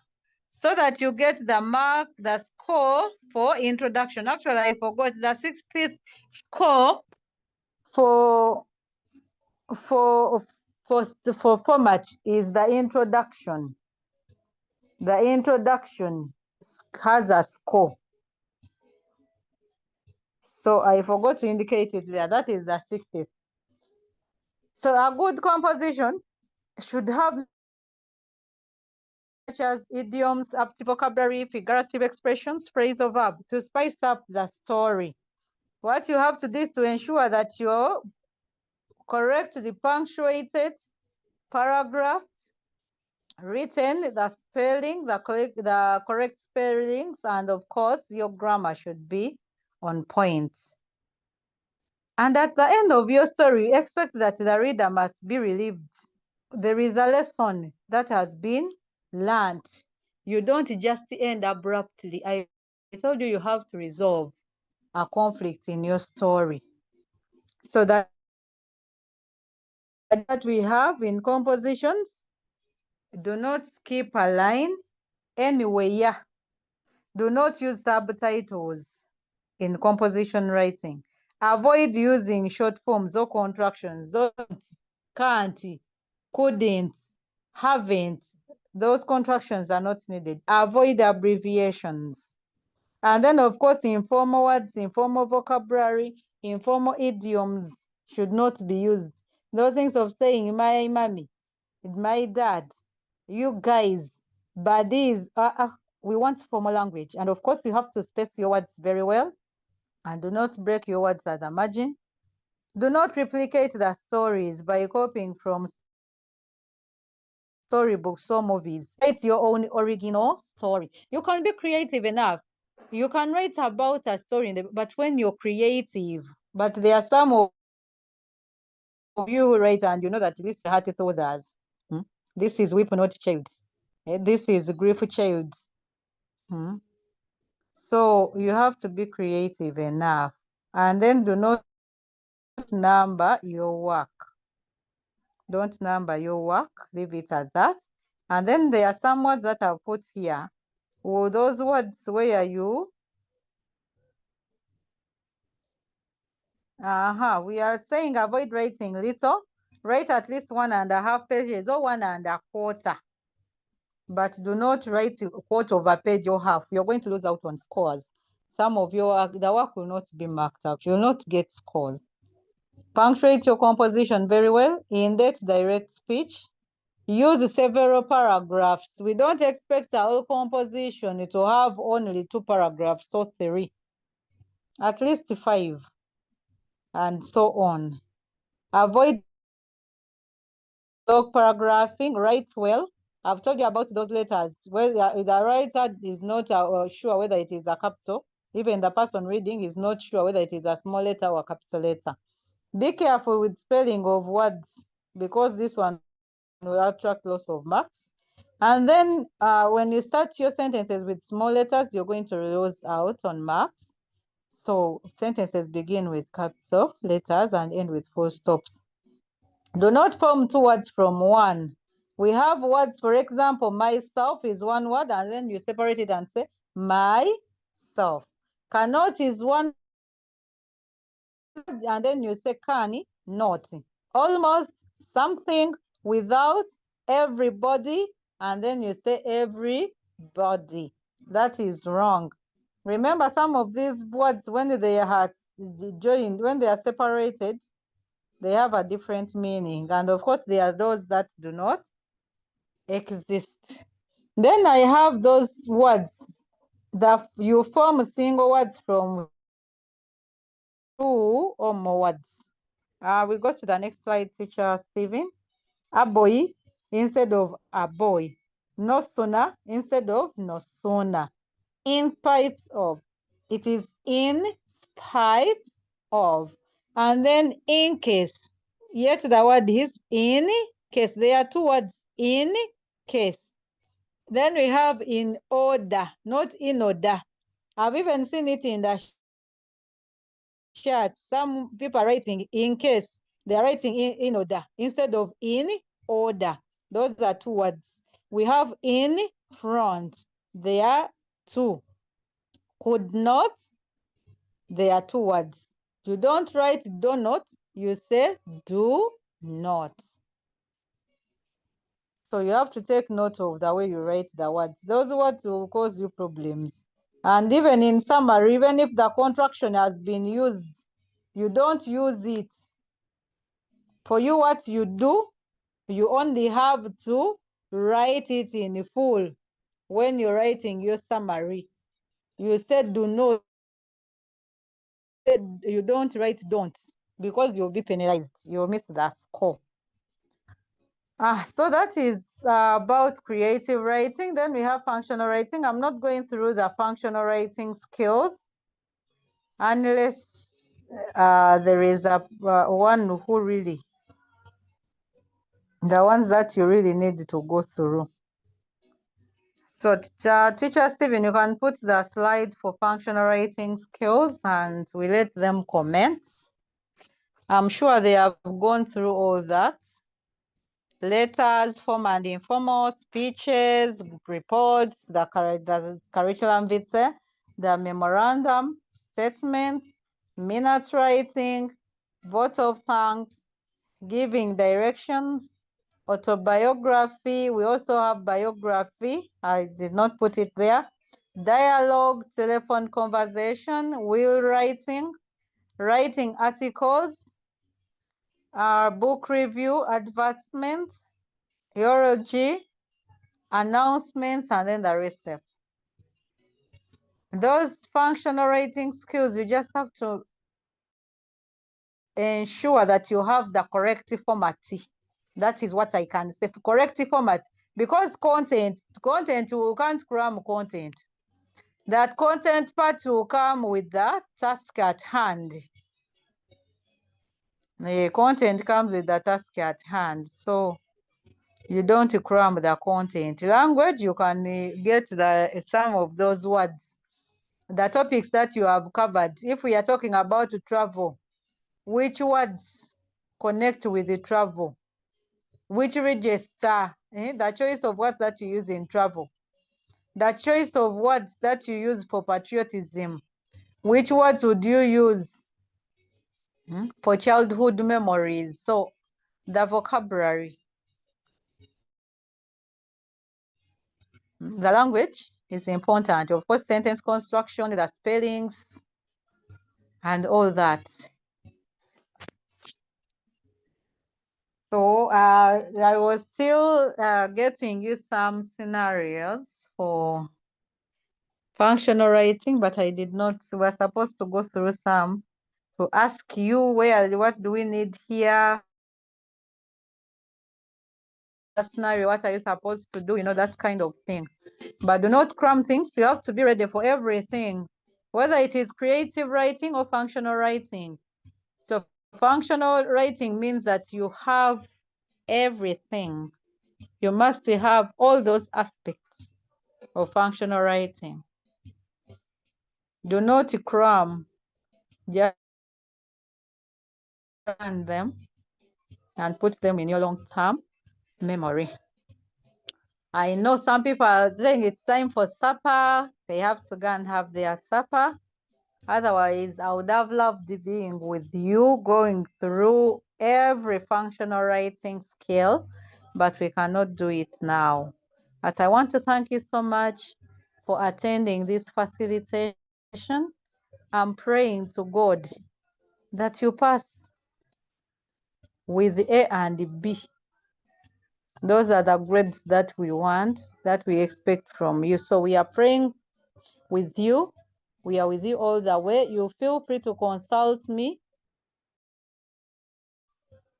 so that you get the mark, the score for introduction. Actually, I forgot the 60th score for format is the introduction. The introduction has a score. So I forgot to indicate it there. That is the 60th. So a good composition should have such as idioms, aptly vocabulary, figurative expressions, phrasal verb to spice up the story. What you have to do is to ensure that you're correctly punctuated, paragraph, written, the spelling, the correct spellings, and of course, your grammar should be on point. And at the end of your story, expect that the reader must be relieved. There is a lesson that has been learned. You don't just end abruptly. I told you have to resolve a conflict in your story. So that we have in compositions, do not skip a line anywhere. Do not use subtitles in composition writing. Avoid using short forms or contractions. Don't, can't, couldn't, haven't. Those contractions are not needed. Avoid abbreviations. And then, of course, informal words, informal vocabulary, informal idioms should not be used. No things of saying my mommy, my dad, you guys, buddies. We want formal language. And of course, you have to space your words very well. And do not break your words at the margin. Do not replicate the stories by copying from storybooks or movies. Write your own original story. You can be creative enough. You can write about a story, but when you're creative, but there are some of you who write and you know that this is heart authors. This is weep not child. This is grief child. So you have to be creative enough. And then do not number your work. Don't number your work, leave it at that. And then there are some words that I've put here. Well, those words where you, we are saying avoid writing little, write at least 1.5 pages or 1.25. But do not write a quarter of a page or half. You're going to lose out on scores. Some of your work, the work will not be marked out. You'll not get scores. Punctuate your composition very well. Indent direct speech. Use several paragraphs. We don't expect our whole composition to have only 2 paragraphs or 3. At least 5. And so on. Avoid log paragraphing. Write well. I've told you about those letters where the writer is not sure whether it is a capital. Even the person reading is not sure whether it is a small letter or a capital letter. Be careful with spelling of words because this one will attract lots of marks. And then when you start your sentences with small letters, you're going to lose out on marks. So sentences begin with capital letters and end with full stops. Do not form 2 words from one. We have words, for example, myself is 1 word, and then you separate it and say myself. Cannot is 1 word, and then you say can not. Almost something without everybody, and then you say everybody. That is wrong. Remember, some of these words, when they are joined, when they are separated, they have a different meaning. And of course, there are those that do not exist. Then I have those words that you form single words from 2 or more words. We go to the next slide, teacher Stephen. A boy instead of a boy. No sooner instead of no sooner. In spite of. It is in spite of. And then in case. Yet the word is in case. There are 2 words, in case. Then we have in order, not in order. I've even seen it in the chat. Some people are writing in case. They're writing in order instead of in order. Those are 2 words. We have in front. There are 2. Could not. There are 2 words. You don't write do not. You say do not. So you have to take note of the way you write the words. Those words will cause you problems. And even in summary, even if the contraction has been used, you don't use it. For you, what you do, you only have to write it in full. When you're writing your summary, you said do not, you don't write don't, because you'll be penalized. You'll miss the score. So that is about creative writing. Then we have functional writing. I'm not going through the functional writing skills unless there is a one who really, the ones that you really need to go through. So teacher Stephen, you can put the slide for functional writing skills and we let them comment. I'm sure they have gone through all that. Letters, formal and informal, speeches, reports, the curriculum vitae, the memorandum, statement, minute writing, vote of thanks, giving directions, autobiography. We also have biography. I did not put it there. Dialogue, telephone conversation, will writing, writing articles, book review, advertisement, eulogy, announcements, and then the receipt. Those functional writing skills, you just have to ensure that you have the correct format. That is what I can say. Correct format, because content, you can't cram content. That content part will come with the task at hand. The content comes with the task at hand. So you don't cram the content. Language, you can get some of those words, the topics that you have covered. If we are talking about travel, which words connect with the travel? Which register? The choice of words that you use in travel. The choice of words that you use for patriotism. Which words would you use for childhood memories? So the vocabulary. The language is important. Of course, sentence construction, the spellings, and all that. know, I was still getting you some scenarios for functional writing, but I did not. We were supposed to go through some to ask you what do we need here? That scenario, what are you supposed to do? You know, that kind of thing. But do not cram things. You have to be ready for everything, whether it is creative writing or functional writing. So functional writing means that you have everything. You must have all those aspects of functional writing. Do not cram, just learn them and put them in your long-term memory. I know some people are saying it's time for supper. They have to go and have their supper. Otherwise, I would have loved being with you, going through every functional writing skill, but we cannot do it now. But I want to thank you so much for attending this facilitation. I'm praying to God that you pass with A and B. Those are the grades that we want, that we expect from you. So we are praying with you. We are with you all the way. You feel free to consult me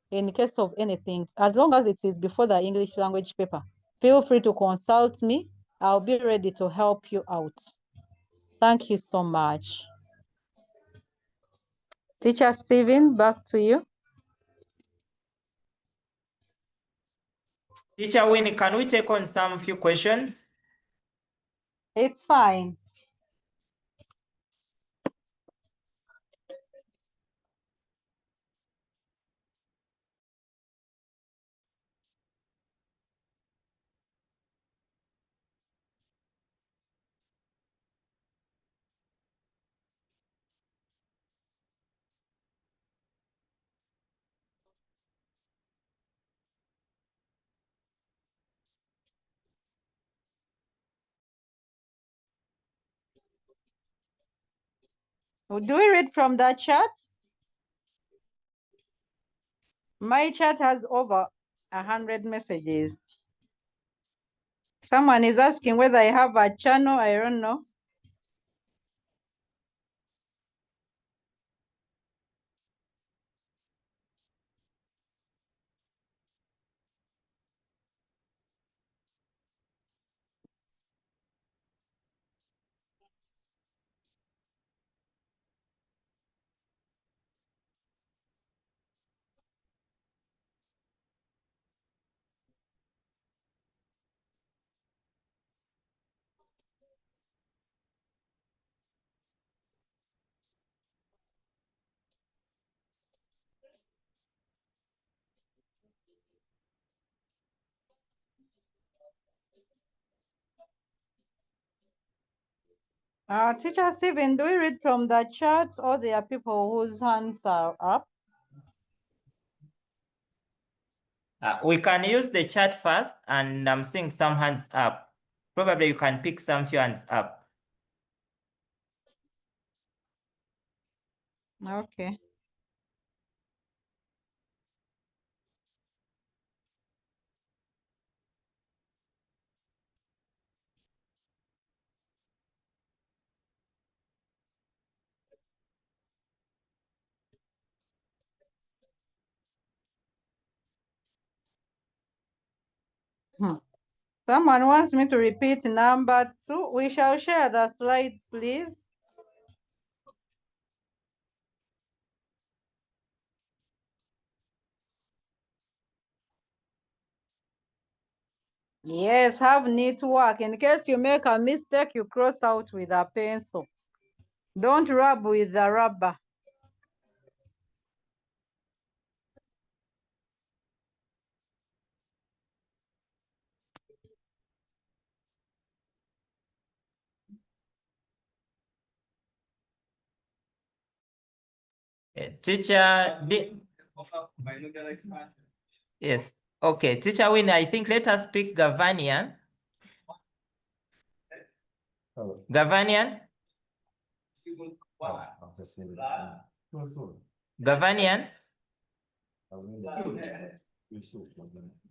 in case of anything, as long as it is before the English language paper. Feel free to consult me. I'll be ready to help you out. Thank you so much. Teacher Stephen, back to you. Teacher Winnie, can we take on some few questions? It's fine. Do we read from the chat? My chat has over 100 messages. Someone is asking whether I have a channel. I don't know. Teacher Stephen, do we read from the chat or there are people whose hands are up? We can use the chat first, and I'm seeing some hands up. Probably you can pick some few hands up. Okay. Someone wants me to repeat number 2. We shall share the slides, please. Yes, have neat work. In case you make a mistake, you cross out with a pencil. Don't rub with the rubber. Teacher, yes. Okay, Teacher Winnie, I think let us pick Gavanian. Gavanian? Gavanian?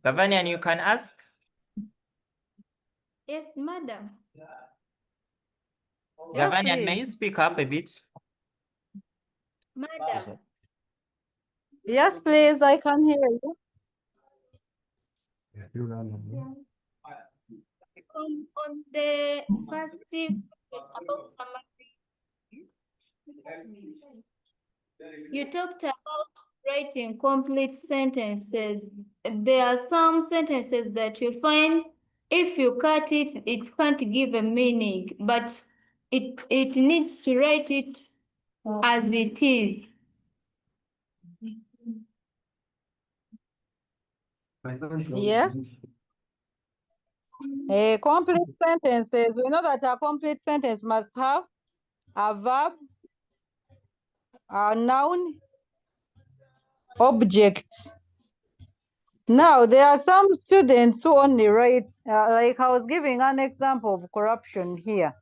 Gavanian, you can ask. Yes, madam. Gavanian, may you speak up a bit? Madam. Yes, please, I can hear you. On the first about summary, you talked about writing complete sentences. There are some sentences that you find if you cut it, it can't give a meaning, but it needs to write it as it is. Yes. Complete sentences. We know that a complete sentence must have a verb, a noun, object. Now, there are some students who only write, like I was giving an example of corruption here.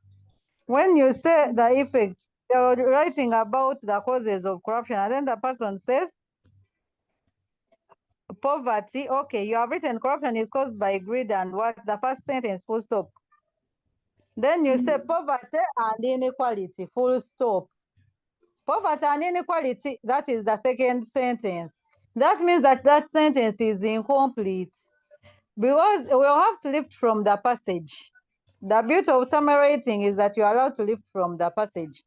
When you say the effects, you're writing about the causes of corruption, and then the person says, poverty, okay, you have written corruption is caused by greed and what? The first sentence, full stop. Then you say poverty and inequality, full stop. Poverty and inequality, that is the second sentence. That means that that sentence is incomplete because we'll have to lift from the passage. The beauty of summarizing is that you're allowed to lift from the passage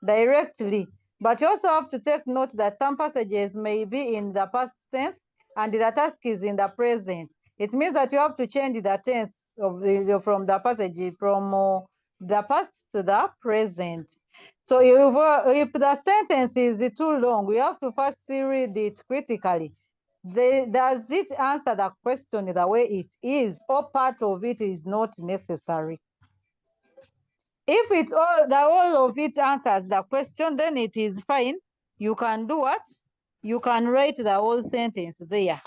directly, but you also have to take note that some passages may be in the past tense and the task is in the present. It means that you have to change the tense of from the passage from the past to the present. So if the sentence is too long, we have to first read it critically. Does it answer the question the way it is, or part of it is not necessary? If it's all of it answers the question, then it is fine. You can do what? You can write the whole sentence there.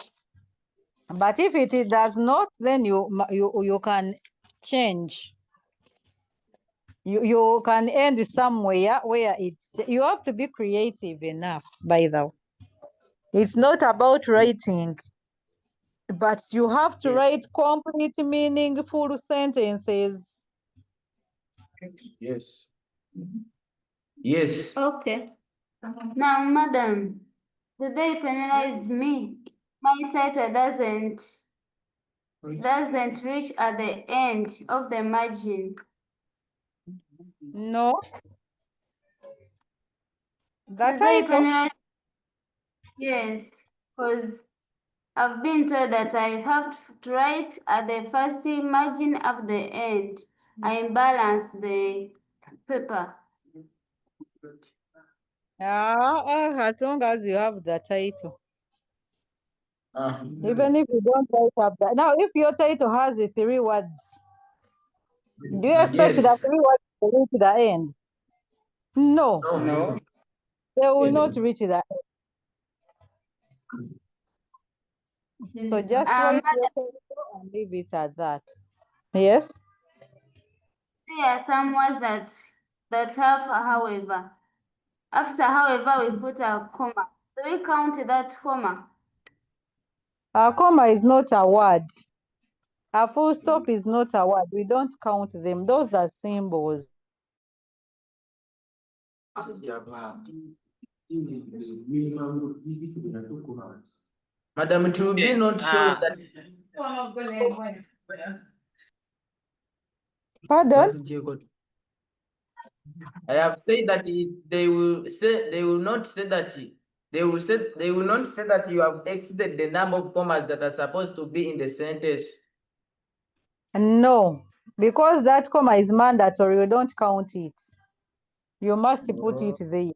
But if it does not, then you can change. You can end somewhere where you have to be creative enough, by the way. It's not about writing, but you have to write complete, meaningful sentences. Yes. Yes. Okay. Now, madam, did they penalize me? My title doesn't reach at the end of the margin. No. The Did they title? penalize? Yes, because I've been told that I have to write at the first margin of the end. I balance the paper. As long as you have the title. Even if you don't write up that. Now, if your title has the 3 words, do you expect the 3 words to reach the end? No. No. They will not reach the end. So just write your title and leave it at that. Yes? There are some words that have a however. After however, we put a comma. Do we count that comma? A comma is not a word. A full stop is not a word. We don't count them. Those are symbols. Madam, it will be not sure that. Pardon? I have said that they will not say that they will not say that you have exceeded the number of commas that are supposed to be in the sentence. No, because that comma is mandatory. You don't count it. You must put it there.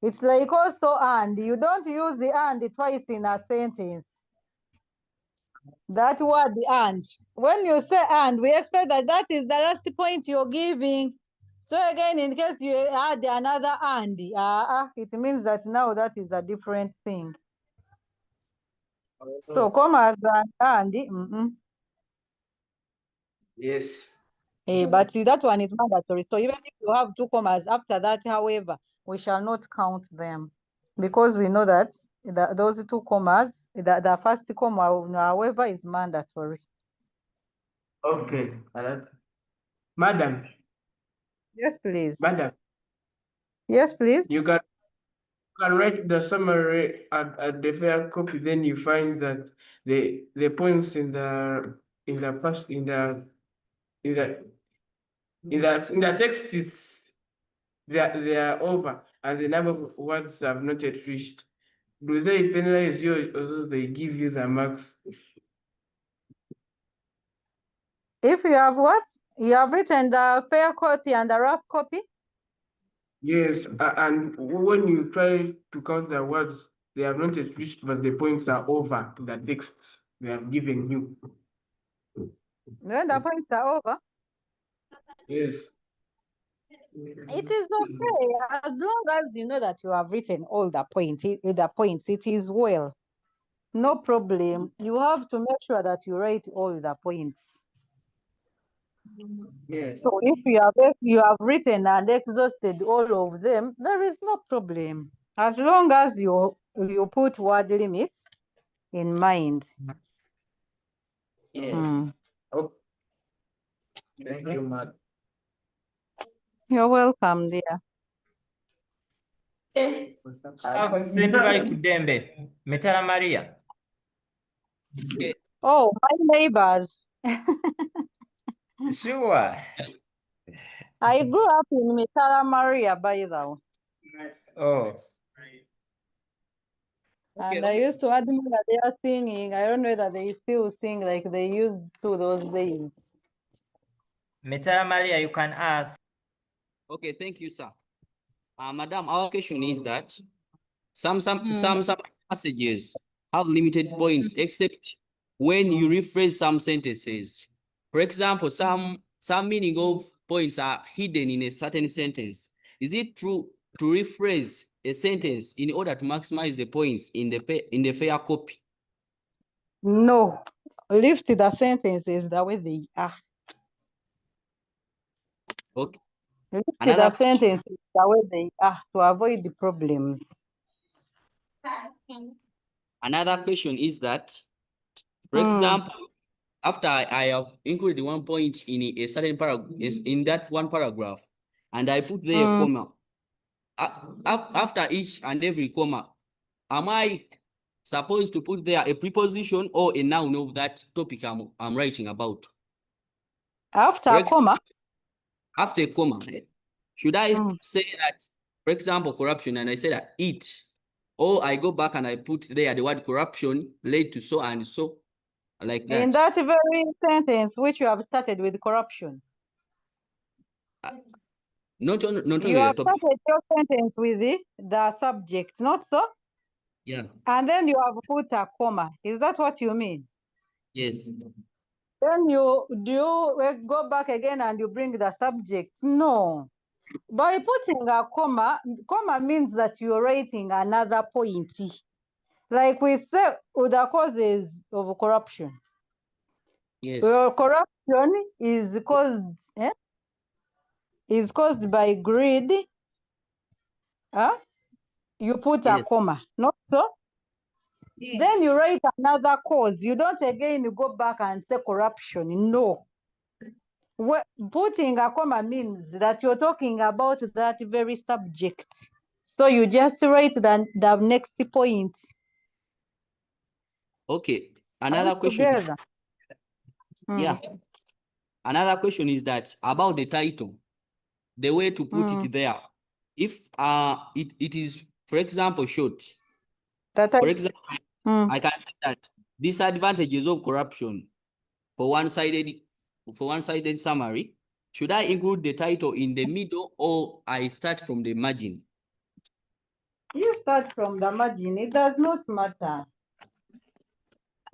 It's like also and. You don't use the and twice in a sentence. That word and. When you say and, we expect that that is the last point you're giving. So again, in case you add another and, it means that now that is a different thing. So commas and. Yes. But that one is mandatory. So even if you have 2 commas after that, however, we shall not count them because we know that those 2 commas the first comma, however, is mandatory. Okay. Madam. Yes, please. Madam. Yes, please. You can write the summary at the fair copy, then you find that the points in the text they are over and the number of words have not yet reached. Do they penalize you or do they give you the marks? If you have what? You have written the fair copy and the rough copy? Yes, and when you try to count the words, they have not yet reached, but the points are over the text they have given you. When the points are over? Yes. It is okay, as long as you know that you have written all the points, it is well. No problem. You have to make sure that you write all the points. Yes. So if you have written and exhausted all of them, there is no problem. As long as you put word limits in mind. Yes. Okay. Thank you, Matt. You're welcome, dear. Sentibali Kudembe, Metala Maria. Oh, my neighbors. Sure. I grew up in Mitala Maria, by the way. Oh. And I used to admire their singing. I don't know that they still sing like they used to those days. Metala Maria, you can ask. Okay, thank you, sir. Madam, our question is that some passages have limited points, except when you rephrase some sentences. For example, some meaning of points are hidden in a certain sentence. Is it true to rephrase a sentence in order to maximize the points in the fair copy? No, lift the sentences the way they are. Okay. Lift the sentences the way they are to avoid the problems. Another question is that, for example, after I have included one point in a certain paragraph, in that one paragraph, and I put there a comma, after each and every comma, am I supposed to put there a preposition or a noun of that topic I'm writing about? After a comma? After a comma, should I say that, for example, corruption, and I say that it, or I go back and I put there the word corruption led to so and so, like that? In that very sentence which you have started with corruption. Not only you have the topic. started your sentence with the subject, not so? Yeah. And then you have put a comma. Is that what you mean? Yes. Then you go back again and you bring the subject? No. By putting a comma means that you're writing another point. Like we say, the causes of corruption. Yes. Corruption is caused by greed. You put a comma, not so? Yeah. Then you write another cause. You don't again go back and say corruption. No. Putting a comma means that you're talking about that very subject. So you just write the next point. Okay. Another question. Yeah. Another question is that about the title, the way to put it there. If it is, for example, short. For example, I can say that disadvantages of corruption for one-sided summary. Should I include the title in the middle or I start from the margin? You start from the margin. It does not matter.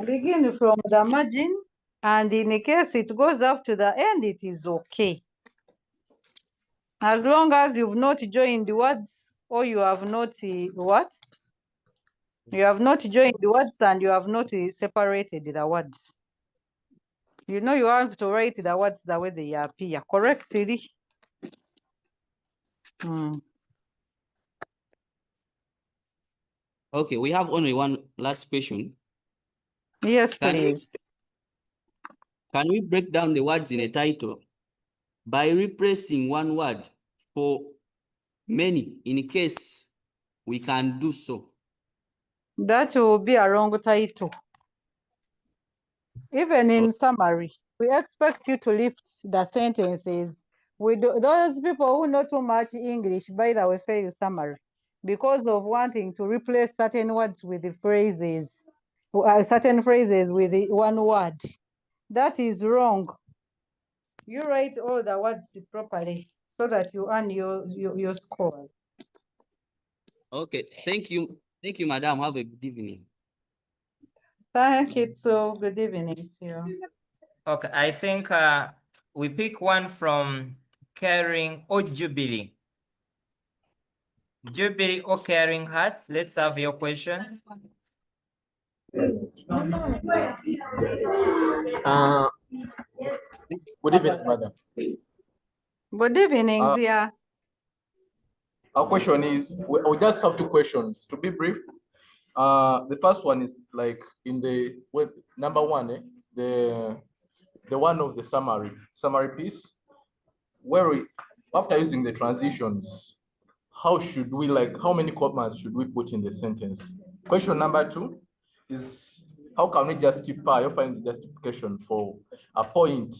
Begin from the margin, and in case it goes up to the end, it is okay. As long as you've not joined the words, or you have not what? You have not joined the words and you have not separated the words. You know you have to write the words the way they appear correctly. Okay, we have only one last question. Yes, Can we, please. can we break down the words in a title by replacing one word for many in case we can do so? That will be a wrong title. Even in summary, we expect you to lift the sentences. Those people who know too much English, by the way, fail summary because of wanting to replace certain words with the phrases, certain phrases with the one word. That is wrong. You write all the words properly so that you earn your score. Okay, thank you. Thank you, madam. Have a good evening. Thank you, so good evening to you. Okay, I think we pick one from Caring or Jubilee. Jubilee or Caring Hearts, let's have your question. Good evening, madam. Good evening, yeah. Our question is, we just have two questions to be brief. The first one is like in the number one, the one of the summary piece, where we, after using the transitions, how should we, like, how many commas should we put in the sentence? Question number two is, how can we justify or find the justification for a point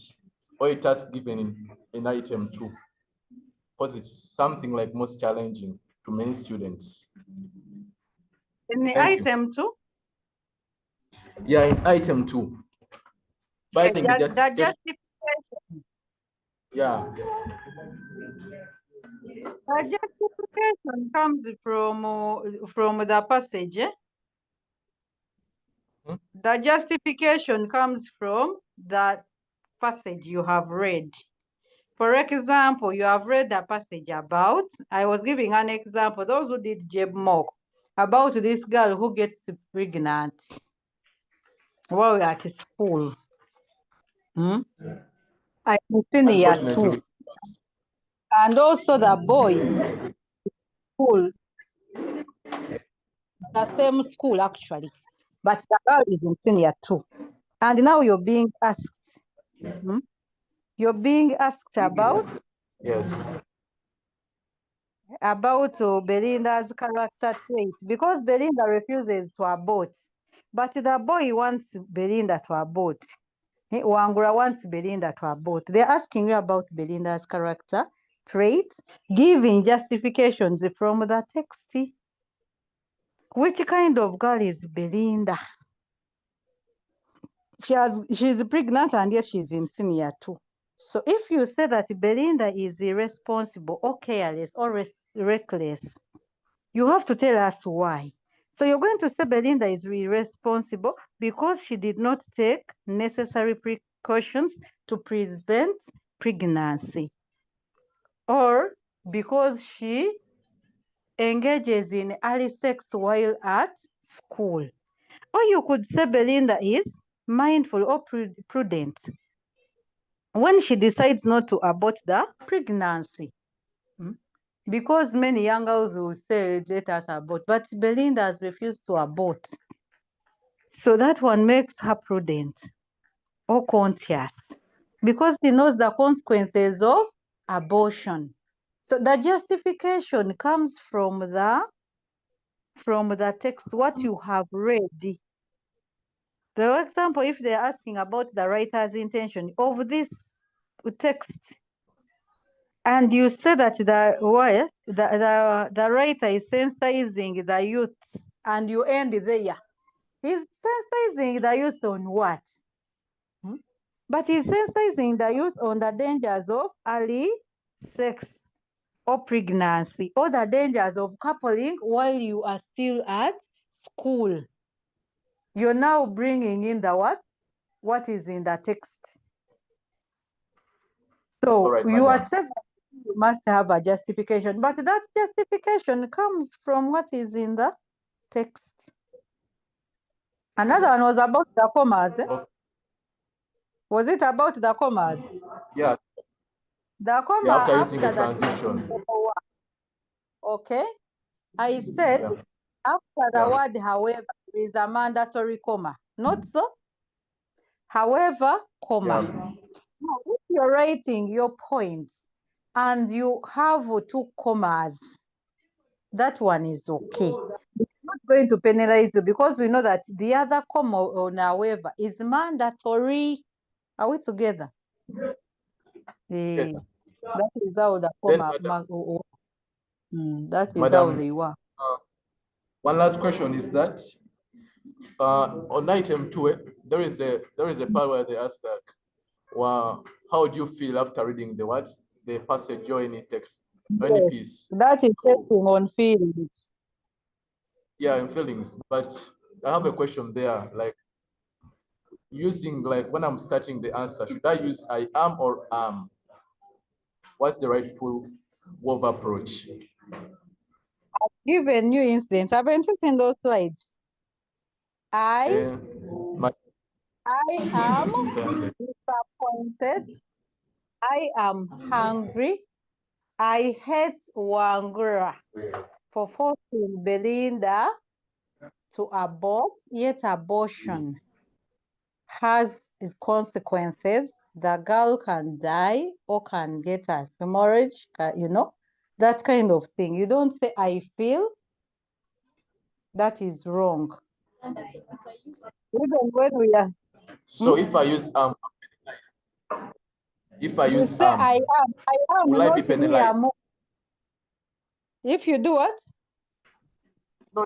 or a task given in item 2? Because it's something like most challenging to many students. In the Thank you. item 2? Yeah, in item 2. Finding the justification. Yeah. The justification comes from the passage. The justification comes from the passage you have read. For example, you have read a passage about, I was giving an example, those who did Jeb Mock, about this girl who gets pregnant while at school. I senior too. And also the boy, school, the same school actually, but the girl is in senior too. And now you're being asked. You're being asked about? Yes. About Belinda's character trait, because Belinda refuses to abort, but the boy wants Belinda to abort. Wangura wants Belinda to abort. They're asking you about Belinda's character traits, giving justifications from the text. Which kind of girl is Belinda? She's pregnant and yet she's in senior too. So if you say that Belinda is irresponsible or careless or reckless, you have to tell us why. So you're going to say Belinda is irresponsible because she did not take necessary precautions to prevent pregnancy, or because she engages in early sex while at school. Or you could say Belinda is mindful or prudent when she decides not to abort the pregnancy. Because many young girls will say, let us abort, but Belinda has refused to abort. So that one makes her prudent or conscious because she knows the consequences of abortion. So the justification comes from the text, what you have read. For example, if they're asking about the writer's intention of this text, and you say that the writer is sensitizing the youth, and you end there. He's sensitizing the youth on what? But he's sensitizing the youth on the dangers of early sex or pregnancy, or the dangers of coupling while you are still at school. You're now bringing in the what? What is in the text. So right, you must have a justification, but that justification comes from what is in the text. Another one was about the commas. Was it about the commas? Yeah. The comma after using the transition. Okay. I said after the word, however, there is a mandatory comma. Not so? However, comma. Now, if you're writing your points and you have 2 commas, that one is okay. It's not going to penalize you because we know that the other comma on however is mandatory. Are we together? That is how the comma, that is how they work. One last question is that on item 2, there is a part where they ask like, well, how do you feel after reading the passage or any text, any Yes, piece? that is testing on feelings. Yeah, in feelings. But I have a question there, like using, like when I'm starting the answer, should I use I am or am? What's the rightful verb approach? Give a new instance. Haven't you seen those slides? I am disappointed. I am hungry. I hate Wangura for forcing Belinda to abort, yet abortion has consequences. The girl can die or can get a hemorrhage, you know, that kind of thing. You don't say, I feel. That is wrong. Even when we are. So if I use you say I am will I not be penalized? here. If you do what? No.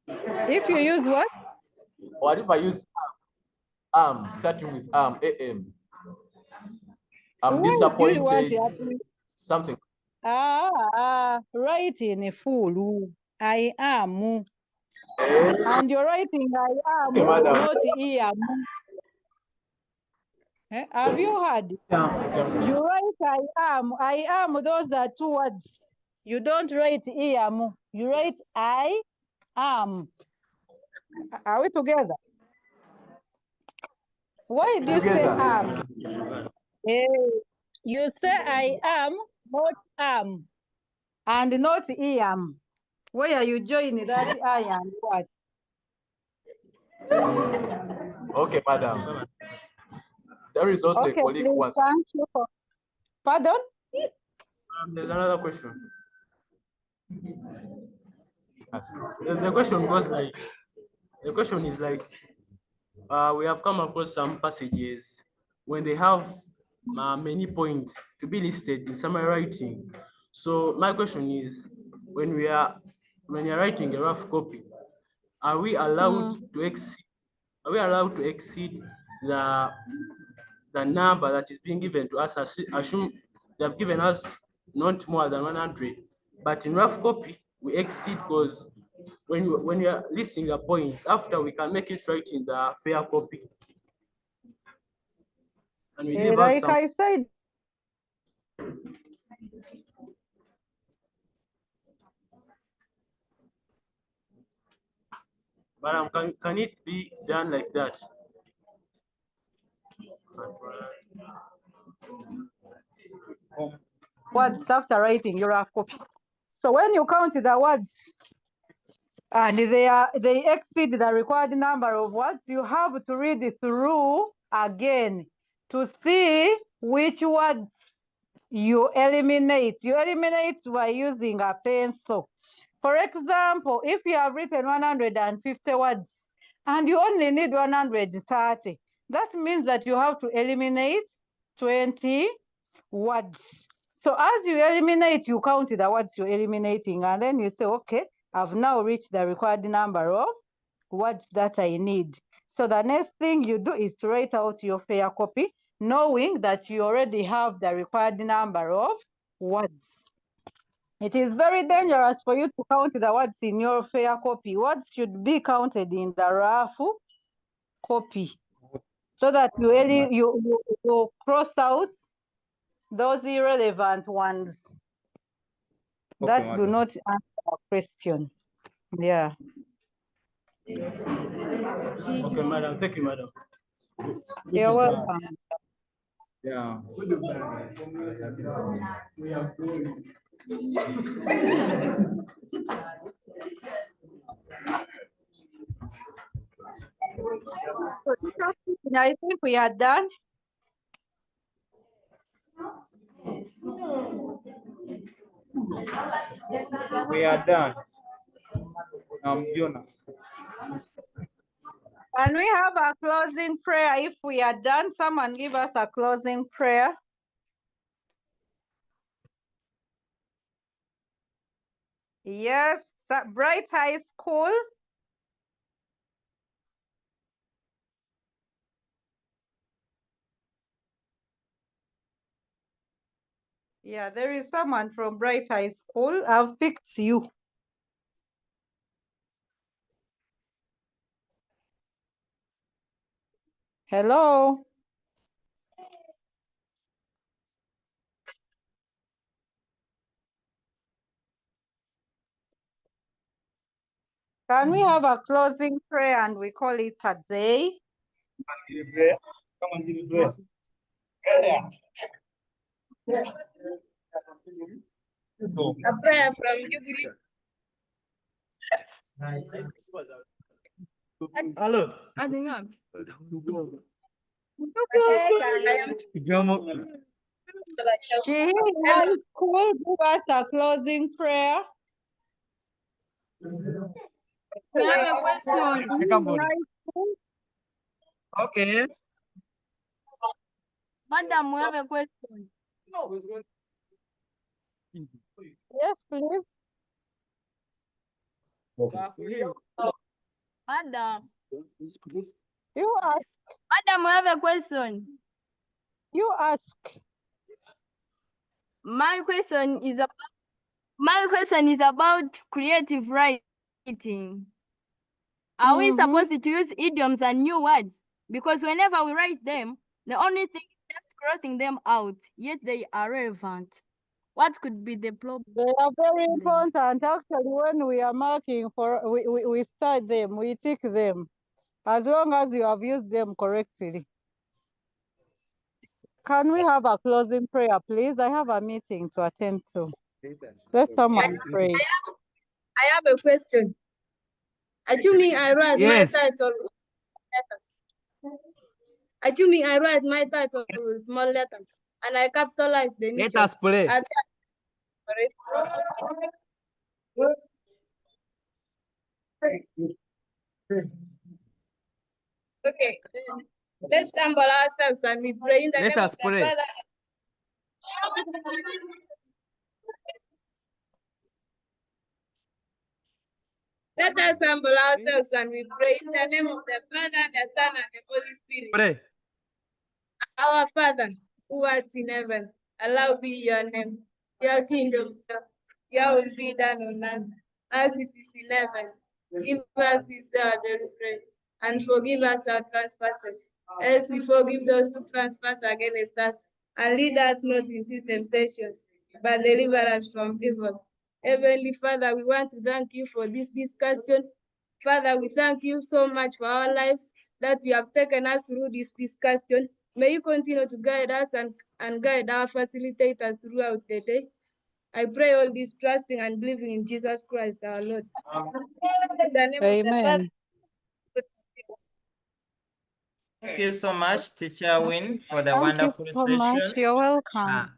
If you use what? Or if I use starting with am. I'm disappointed. Something. Write in a full. I am. And you're writing I am, not am. Have you heard? You write I am, those are 2 words. You don't write am, you write I am. Are we together? Why do you say am? You say I am, not am, and not am. Where you join that I am what? Okay, madam. There is also a colleague who wants. Thank you for... Pardon? There's another question. The question goes like, the question is like, we have come across some passages when they have many points to be listed in summary writing. So my question is, when you're writing a rough copy, are we allowed to exceed? Are we allowed to exceed the number that is being given to us? Assume they have given us not more than 100, but in rough copy we exceed, because when you are listing the points, after we can make it right in the fair copy. And we leave out some. I said. But can it be done like that? Words after writing your rough copy. So when you count the words and they exceed the required number of words, you have to read it through again to see which words you eliminate. You eliminate by using a pencil. For example, if you have written 150 words and you only need 130, that means that you have to eliminate 20 words. So as you eliminate, you count the words you're eliminating, and then you say, okay, I've now reached the required number of words that I need. So the next thing you do is to write out your fair copy, knowing that you already have the required number of words. It is very dangerous for you to count the words in your fair copy. Words should be counted in the rough copy so that you cross out those irrelevant ones that do not answer the question. Yeah. Okay, madam. Thank you, madam. You're welcome. Yeah. I think we are done. We are done. Jonah. Can we have a closing prayer if we are done? Someone give us a closing prayer. Yes, Bright High School. Yeah, there is someone from Bright High School. I've picked you. Hello. Can we have a closing prayer and we call it a day? Come on, give it prayer. A prayer from Jubilee. Hello. High School, give us a closing prayer. We have a question. Okay. Madam, we have a question. Yes, please. Madam. You ask. Madam, we have a question. You ask. My question is about creative writing. Are we supposed to use idioms and new words? Because whenever we write them, the only thing is just crossing them out, yet they are relevant. What could be the problem? They are very important. Actually, when we are marking for, we start them, we tick them, as long as you have used them correctly. Can we have a closing prayer, please? I have a meeting to attend to. Let someone pray. I have a question. Assuming I write my title with letters. Assuming I write my title with small letters and I capitalize the initials. Let us play. Okay. Let's humble ourselves and we pray in the name of the Father. Let us humble ourselves and we pray in the name of the Father, the Son, and the Holy Spirit. Pray. Our Father, who art in heaven, hallowed be your name. Your kingdom come. Your will be done on earth as it is in heaven. Give us this day our daily bread, and forgive us our trespasses, as we forgive those who trespass against us. And lead us not into temptations, but deliver us from evil. Heavenly Father, we want to thank you for this discussion. Father, we thank you so much for our lives that you have taken us through this discussion. May you continue to guide us and guide our facilitators throughout the day. I pray all this trusting and believing in Jesus Christ, our Lord. In the name of the Father. Thank you so much, Teacher Win, for the Thank you wonderful so session. much. You're welcome.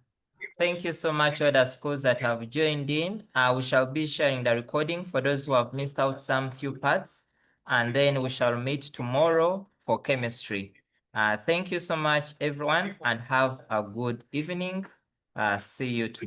Thank you so much, all the schools that have joined in. We shall be sharing the recording for those who have missed out some few parts, and then we shall meet tomorrow for chemistry. Thank you so much, everyone, and have a good evening. See you tomorrow.